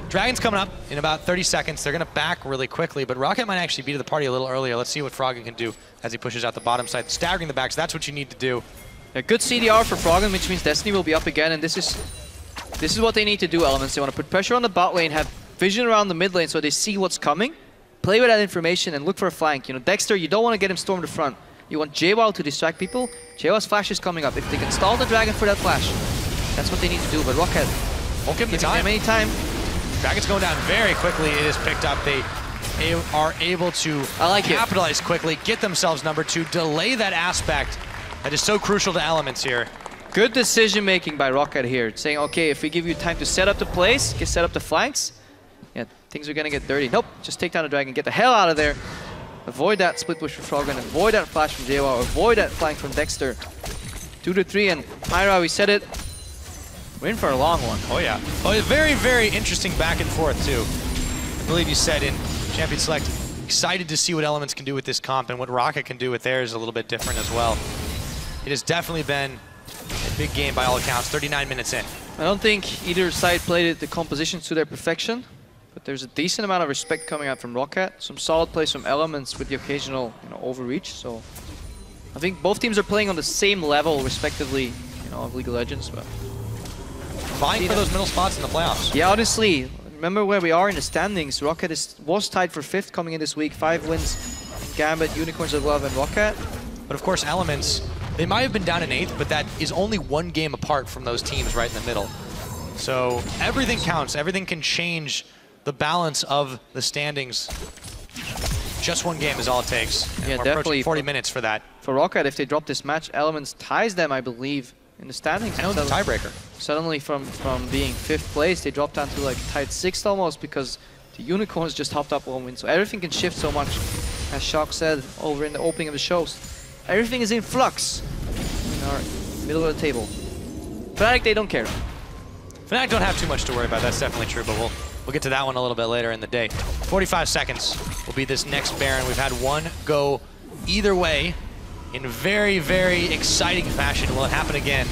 Dragon's coming up in about 30 seconds. They're going to back really quickly, but Roccat might actually be to the party a little earlier. Let's see what Froggen can do as he pushes out the bottom side. Staggering the back, so that's what you need to do. A good CDR for Froggen, which means Destiny will be up again, and this is what they need to do, Elements. They want to put pressure on the bot lane, have vision around the mid lane so they see what's coming, play with that information, and look for a flank. You know, Dexter, you don't want to get him storm the front. You want JWoww to distract people. JWoww's flash is coming up. If they can stall the Dragon for that flash, that's what they need to do. But Roccat won't give them any time. Dragon's going down very quickly. It is picked up. They are able to capitalize quickly, get themselves number 2, delay that aspect that is so crucial to Elements here. Good decision making by Roccat here, saying, okay, if we give you time to set up the place, set up the flanks, yeah, things are gonna get dirty. Nope, just take down the Dragon, get the hell out of there. Avoid that split push from Froggen, avoid that flash from JWoww, avoid that flank from Dexter. 2 to 3, and Myra, we said it, we're in for a long one. Oh yeah. Oh, very, very interesting back and forth too. I believe you said in Champion Select, excited to see what Elements can do with this comp, and what Roccat can do with theirs a little bit different as well. It has definitely been a big game by all accounts, 39 minutes in. I don't think either side played the compositions to their perfection, but there's a decent amount of respect coming out from Roccat. Some solid plays from Elements with the occasional, you know, overreach. So I think both teams are playing on the same level, respectively, you know, of League of Legends. But vying for those middle spots in the playoffs. Yeah, honestly, remember where we are in the standings. Roccat was tied for 5th coming in this week. 5 wins, Gambit, Unicorns of Love, and Roccat. But of course, Elements, they might have been down in 8th, but that is only 1 game apart from those teams right in the middle. So everything counts. Everything can change the balance of the standings. Just 1 game is all it takes. And yeah, we're definitely. 40 minutes for that. For Roccat, if they drop this match, Elements ties them, I believe, in the standings. And the tiebreaker. Suddenly from being 5th place, they dropped down to like tied 6th almost because the Unicorns just hopped up 1 win. So everything can shift so much. As Shock said over in the opening of the shows, everything is in flux in our middle of the table. Fnatic, they don't care. Fnatic don't have too much to worry about, that's definitely true, but we'll get to that one a little bit later in the day. 45 seconds will be this next Baron. We've had one go either way in very, very exciting fashion. Will it happen again?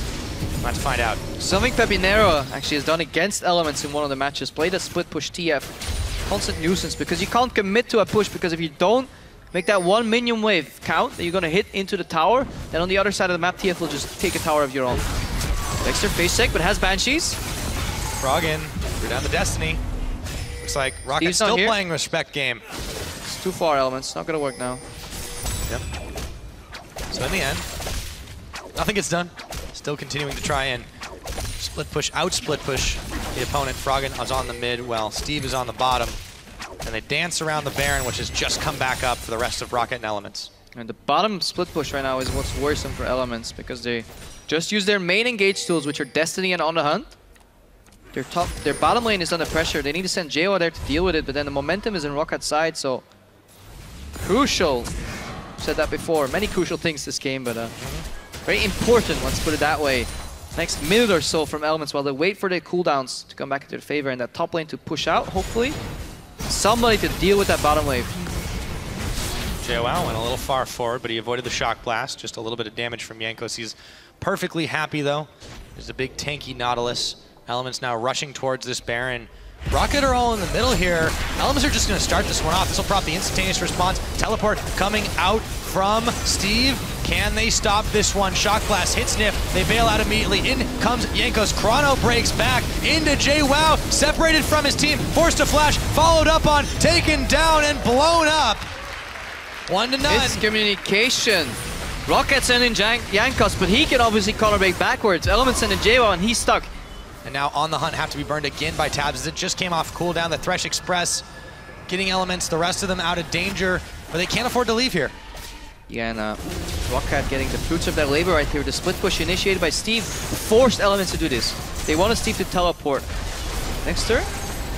We'll have to find out. Something Pepinero actually has done against Elements in one of the matches. Played a split push TF. Constant nuisance because you can't commit to a push, because if you don't make that 1 minion wave count that you're going to hit into the tower, then on the other side of the map, TF will just take a tower of your own. Dexter face sick, but has Banshees. Froggen, threw down the Destiny. Looks like Rocket's still playing respect game. It's too far, Elements. Not going to work now. Yep. So in the end, nothing gets done. Still continuing to try and split push, out-split push the opponent. Froggen is on the mid, while Steve is on the bottom. And they dance around the Baron, which has just come back up for the rest of Roccat and Elements. And the bottom split push right now is what's worrisome for Elements, because they just use their main engage tools, which are Destiny and On the Hunt. Their bottom lane is under pressure. They need to send JWoww there to deal with it, but then the momentum is in Rockat's side, so crucial. Said that before. Many crucial things this game, but very important, let's put it that way. Next minute or so from Elements while they wait for their cooldowns to come back into their favor, and that top lane to push out, hopefully. Somebody to deal with that bottom wave. JWoww went a little far forward, but he avoided the shock blast. Just a little bit of damage from Jankos. He's perfectly happy, though. There's a big tanky Nautilus. Elements now rushing towards this Baron. Roccat are all in the middle here. Elements are just going to start this one off. This will prop the instantaneous response. Teleport coming out from Steve. Can they stop this one? Shock blast hits Sniff. They bail out immediately. In comes Jankos. Chrono breaks back into JWoww. Separated from his team. Forced to flash. Followed up on. Taken down and blown up. 1-0. It's communication. Roccat sending Jankos, but he can obviously chrono break backwards. Elements sending JWoww, and he's stuck. And now On the Hunt have to be burned again by Tabs as it just came off cooldown. The Thresh Express getting Elements, the rest of them out of danger, but they can't afford to leave here. Yeah, and Roccat getting the fruits of their labor right here. The split push initiated by Steve forced Elements to do this. They wanted Steve to teleport. Dexter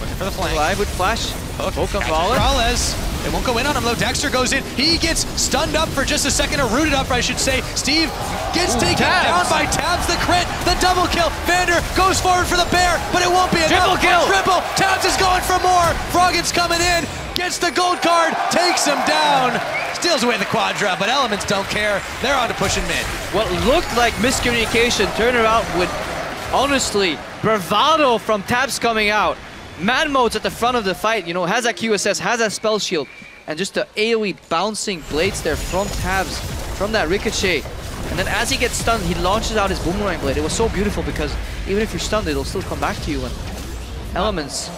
Looking for the flank. Live with flash. Hook comes Rales. They won't go in on him though. Dexter goes in. He gets stunned up for just a second, or rooted up, I should say. Steve gets taken down by Tabs. The crit, the double kill. Vander goes forward for the bear, but it won't be enough. Triple kill. Triple. Tabs is going for more. Froggen's coming in. Gets the gold card. Takes him down. Steals away the quadra, but Elements don't care. They're on to pushing mid. What looked like miscommunication turned around with, honestly, bravado from Tabs coming out. Man mode's at the front of the fight, you know, has that QSS, has that spell shield, and just the AoE bouncing blades there from Tabs, from that ricochet. And then as he gets stunned, he launches out his boomerang blade. It was so beautiful because even if you're stunned, it'll still come back to you. And Elements,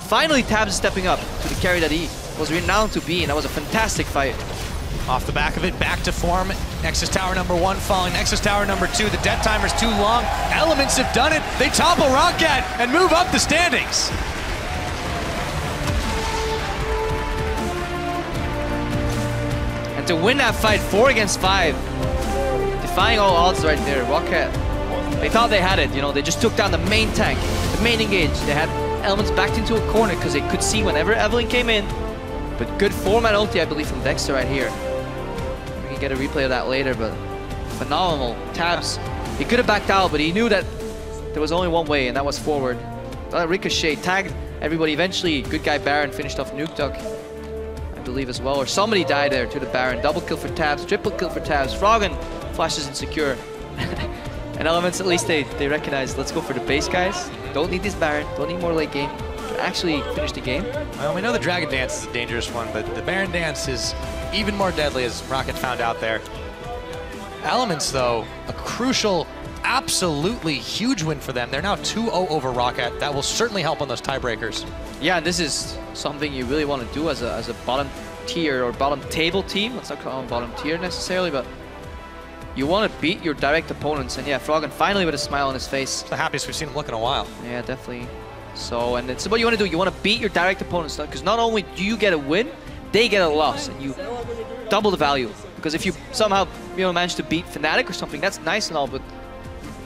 finally Tabs is stepping up to the carry that he was renowned to be, and that was a fantastic fight. Off the back of it, back to form. Nexus Tower #1 falling. Nexus Tower #2. The death timer's too long. Elements have done it. They topple Roccat and move up the standings. And to win that fight 4 against 5, defying all odds right there, Roccat, they thought they had it, you know, they just took down the main tank, the main engage. They had Elements backed into a corner because they could see whenever Evelyn came in. But good format ulti, I believe, from Dexter right here. We can get a replay of that later, but phenomenal. Tabs, he could have backed out, but he knew that there was only one way, and that was forward. Ricochet tagged everybody. Eventually, good guy Baron finished off Nuke Duck, I believe, as well. Or somebody died there to the Baron. Double kill for Tabs, triple kill for Tabs. Froggen flashes insecure. And Elements, at least they recognize, let's go for the base, guys. Don't need this Baron, don't need more late game. Actually finish the game. Well, we know the Dragon Dance is a dangerous one, but the Baron Dance is even more deadly, as Roccat found out there. Elements, though, a crucial, absolutely huge win for them. They're now 2-0 over Roccat. That will certainly help on those tiebreakers. Yeah, this is something you really want to do as a bottom tier or bottom table team. Let's not call them bottom tier necessarily, but you want to beat your direct opponents. And yeah, Froggen finally with a smile on his face. It's the happiest we've seen him look in a while. Yeah, definitely. So, and it's what you want to do. You want to beat your direct opponents, because not only do you get a win, they get a loss, and you double the value. Because if you somehow, you know, manage to beat Fnatic or something, that's nice and all, but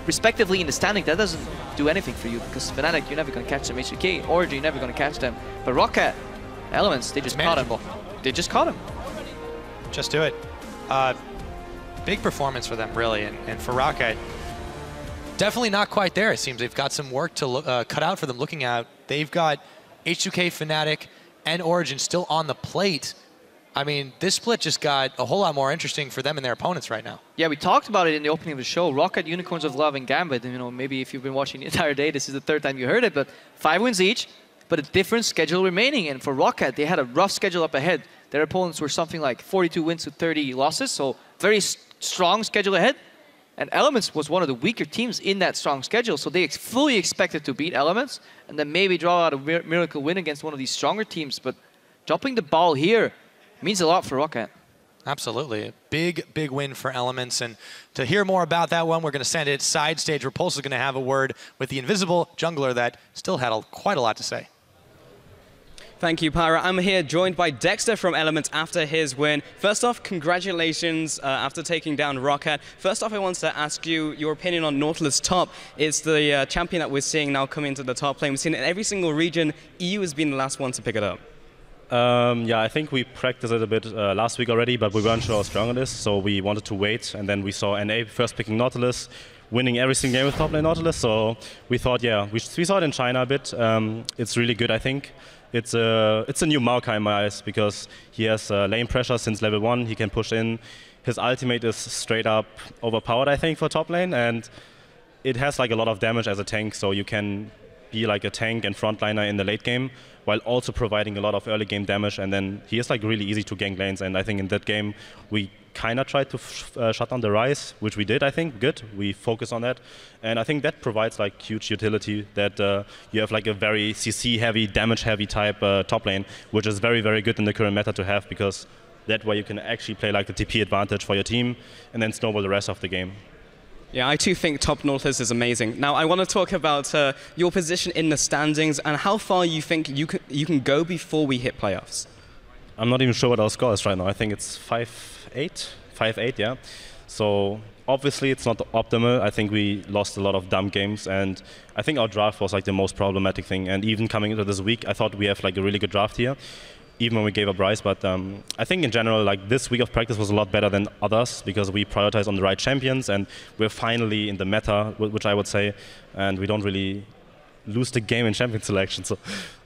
respectively in the standing, that doesn't do anything for you, because Fnatic, you're never going to catch them. HK, Origin, you're never going to catch them. But Roccat, Elements, they just caught him. They just caught him. Just do it. Big performance for them, really, and for Roccat. Definitely not quite there. It seems they've got some work to cut out for them looking out. They've got H2K, Fnatic, and Origin still on the plate. I mean, this split just got a whole lot more interesting for them and their opponents right now. Yeah, we talked about it in the opening of the show. Roccat, Unicorns of Love, and Gambit. And, you know, maybe if you've been watching the entire day, this is the 3rd time you heard it, but 5 wins each, but a different schedule remaining. And for Roccat, they had a rough schedule up ahead. Their opponents were something like 42 wins to 30 losses, so very strong schedule ahead. And Elements was one of the weaker teams in that strong schedule, so they fully expected to beat Elements and then maybe draw out a miracle win against one of these stronger teams. But dropping the ball here means a lot for Roccat. Absolutely. A big, big win for Elements. And to hear more about that one, we're going to send it side stage. Repulse is going to have a word with the invisible jungler that still had quite a lot to say. Thank you, Pyra. I'm here joined by Dexter from Elements after his win. First off, congratulations after taking down Roccat. First off, I wanted to ask you your opinion on Nautilus top. It's the champion that we're seeing now come into the top lane. We've seen it in every single region. EU has been the last one to pick it up. Yeah, I think we practiced it a bit last week already, but we weren't sure how strong it is, so we wanted to wait. And then we saw NA first picking Nautilus, winning every single game with top lane Nautilus. So we thought, yeah, we saw it in China a bit. It's really good, I think. It's a new Maokai in my eyes, because he has lane pressure since level 1. He can push in. His ultimate is straight up overpowered, I think, for top lane, and it has like a lot of damage as a tank, so you can be like a tank and frontliner in the late game while also providing a lot of early game damage. And then he is like really easy to gank lanes, and I think in that game we kind of tried to shut down the Rise, which we did, I think. Good. We focus on that. And I think that provides like huge utility, that you have like a very CC heavy, damage heavy type top lane, which is very, very good in the current meta to have, because that way you can actually play like the TP advantage for your team and then snowball the rest of the game. Yeah, I too think top Nautilus is amazing. Now, I want to talk about your position in the standings and how far you think you can go before we hit playoffs. I'm not even sure what our score is right now. I think it's 5-8, yeah. So obviously it's not optimal. I think we lost a lot of dumb games, and I think our draft was like the most problematic thing. And even coming into this week, I thought we have like a really good draft here, even when we gave up Rice. But I think in general, like this week of practice was a lot better than others because we prioritize on the right champions, and we're finally in the meta, which I would say, and we don't really lose the game in champion selection. So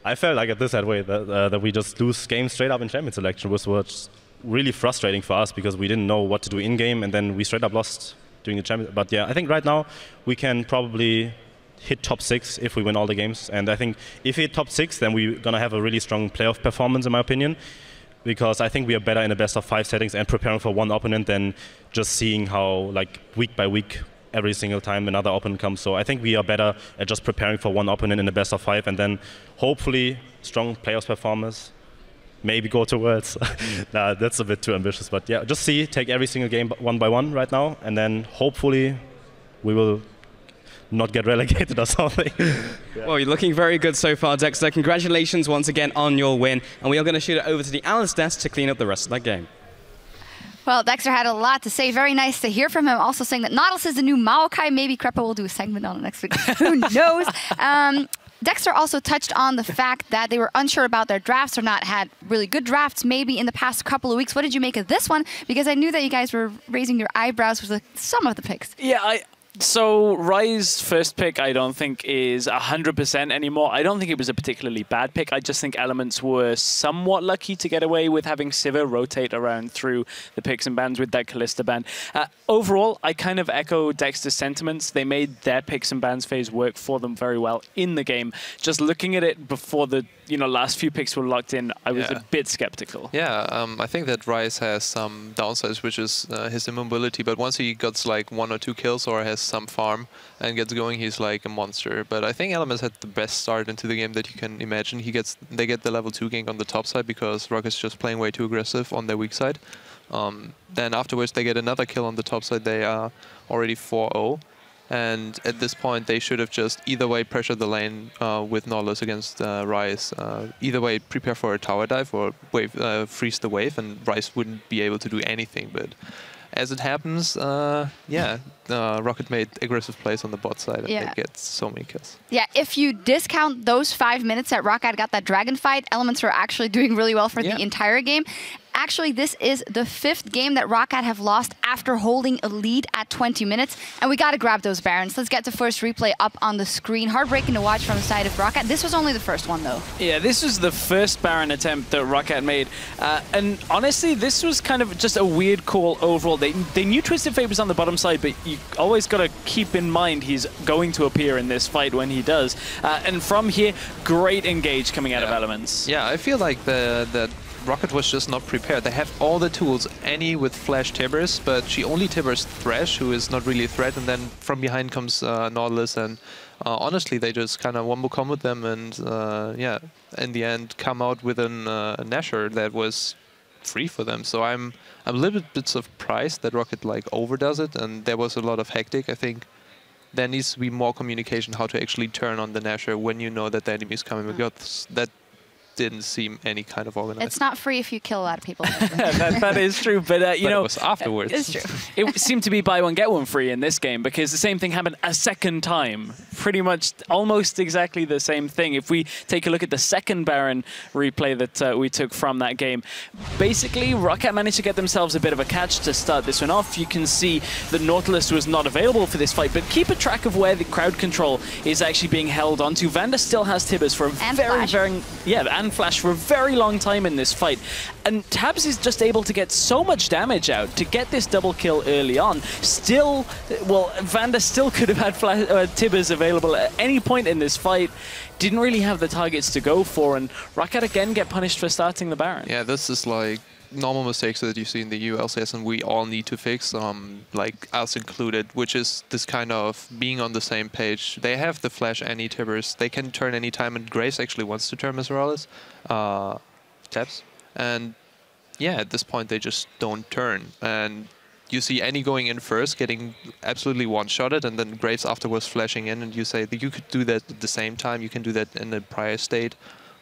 I felt like at this way that we just lose games straight up in champion selection, which was really frustrating for us because we didn't know what to do in game, and then we straight up lost during the champion. But yeah, I think right now we can probably hit top 6 if we win all the games. And I think if we hit top 6, then we're gonna have a really strong playoff performance, in my opinion, because I think we are better in the best of 5 settings and preparing for one opponent than just seeing how like week by week every single time another opponent comes. So I think we are better at just preparing for one opponent in the best of 5, and then hopefully strong playoffs performance. Maybe go to Worlds. Nah, that's a bit too ambitious. But yeah, just take every single game one by one right now, and then hopefully we will not get relegated or something. Yeah. Well, you're looking very good so far, Dexter. Congratulations once again on your win. And we are going to shoot it over to the analyst desk to clean up the rest of that game. Well, Dexter had a lot to say. Very nice to hear from him. Also saying that Nautilus is the new Maokai. Maybe Krepa will do a segment on it next week. Who knows? Dexter also touched on the fact that they were unsure about their drafts or not had really good drafts maybe in the past couple of weeks. What did you make of this one? Because I knew that you guys were raising your eyebrows with some of the picks. Yeah, so Rai's first pick I don't think is 100% anymore. I don't think it was a particularly bad pick. I just think Elements were somewhat lucky to get away with having Sivir rotate around through the picks and bans with that Kalista ban. Overall, I kind of echo Dexter's sentiments. They made their picks and bans phase work for them very well in the game. Just looking at it before the last few picks were locked in, I was a bit skeptical. Yeah, I think that Rice has some downsides, which is his immobility. But once he gets like 1 or 2 kills or has some farm and gets going, he's like a monster. But I think Elements had the best start into the game that you can imagine. They get the level 2 gank on the top side because Rocket's just playing way too aggressive on their weak side. Then afterwards they get another kill on the top side. They are already 4-0. And at this point, they should have just either way pressured the lane with Nautilus against Rice. Either way, prepare for a tower dive or freeze the wave, and Rice wouldn't be able to do anything. But as it happens, Roccat made aggressive plays on the bot side, and they get so many kills. Yeah, if you discount those 5 minutes that Roccat got that dragon fight, Elements were actually doing really well for the entire game. Actually, this is the 5th game that Roccat have lost after holding a lead at 20 minutes. And we got to grab those Barons. Let's get the first replay up on the screen. Heartbreaking to watch from the side of Roccat. This was only the first one, though. Yeah, this was the first Baron attempt that Roccat made. And honestly, this was kind of just a weird call overall. They knew Twisted Fate was on the bottom side, but you always got to keep in mind he's going to appear in this fight when he does. And from here, great engage coming out of Elements. Yeah, I feel like that Roccat was just not prepared. They have all the tools, Annie with Flash Tibbers, but she only Tibbers Thresh, who is not really a threat, and then from behind comes Nautilus, and honestly, they just kind of wombo comboed them, and yeah, in the end, come out with a Nashor that was free for them. So I'm a little bit surprised that Roccat like overdoes it, and there was a lot of hectic. I think there needs to be more communication how to actually turn on the Nashor when you know that the enemy is coming, because that didn't seem any kind of organized. It's not free if you kill a lot of people. that is true, but you know, it was afterwards. It's true. It seemed to be buy one get one free in this game because the same thing happened a second time. Pretty much, almost exactly the same thing. If we take a look at the second Baron replay that we took from that game, basically Roccat managed to get themselves a bit of a catch to start this one off. You can see that Nautilus was not available for this fight, but keep a track of where the crowd control is actually being held onto. Vanda still has Tibbers for a and Flash for a very long time in this fight. And Tabs is just able to get so much damage out to get this double kill early on. Still, well, Vanda still could have had Tibbers available at any point in this fight. Didn't really have the targets to go for, and Roccat again get punished for starting the Baron. Yeah, this is like normal mistakes that you see in the EU LCS, and we all need to fix, like us included, which is this kind of being on the same page. They have the Flash Annie Tibbers. They can turn any time, and Grace actually wants to turn Miseralis. Taps. And yeah, at this point, they just don't turn. And you see Annie going in first, getting absolutely one-shotted, and then Graves afterwards flashing in, and you say that you could do that at the same time. You can do that in the prior state.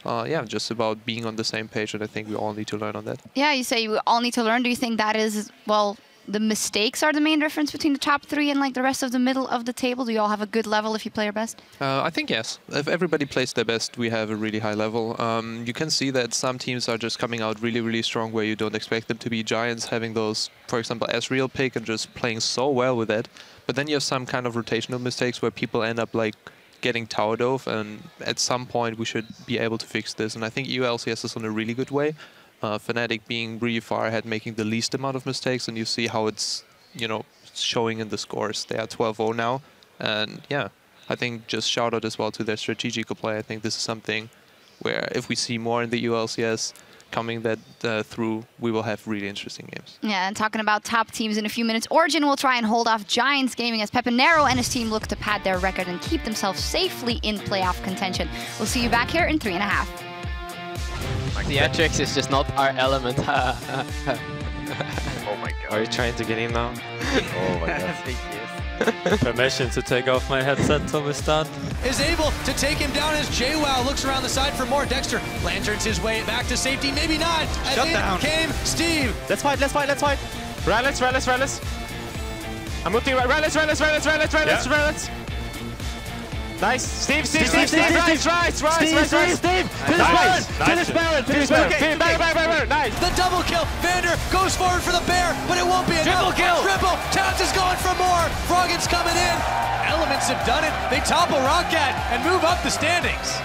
Yeah, just about being on the same page, and I think we all need to learn on that. Yeah, you say we all need to learn. Do you think that is, well, the mistakes are the main difference between the top 3 and like the rest of the middle of the table? Do you all have a good level if you play your best? I think yes. If everybody plays their best, we have a really high level. You can see that some teams are just coming out really, really strong where you don't expect them to be. Giants having those, for example, Ezreal pick and just playing so well with it. But then you have some kind of rotational mistakes where people end up like getting tower dove, and at some point we should be able to fix this. And I think EU LCS is on a really good way. Fnatic being really far ahead, making the least amount of mistakes, and you see how it's, you know, showing in the scores. They are 12-0 now, and yeah, I think just shout out as well to their strategical play. I think this is something where if we see more in the EU LCS coming that through, we will have really interesting games. Yeah, and talking about top teams in a few minutes, Origin will try and hold off Giants Gaming as Pepinero and his team look to pad their record and keep themselves safely in playoff contention. We'll see you back here in 3.5. Theatrics is just not our element. Oh my god. Are you trying to get in now? Oh my god. I think yes. Permission to take off my headset, Tomistan. Is able to take him down as JWoww looks around the side for more. Dexter lanterns his way back to safety, maybe not. As in came Steve. Let's fight, let's fight, let's fight. Rallis. I'm looking right. Rallis. Nice. Steve. Right. Finish Baron. Nice. The double kill. Vander goes forward for the bear, but it won't be enough. Triple. Towns is going for more. Froggen's coming in. Elements have done it. They topple Roccat and move up the standings.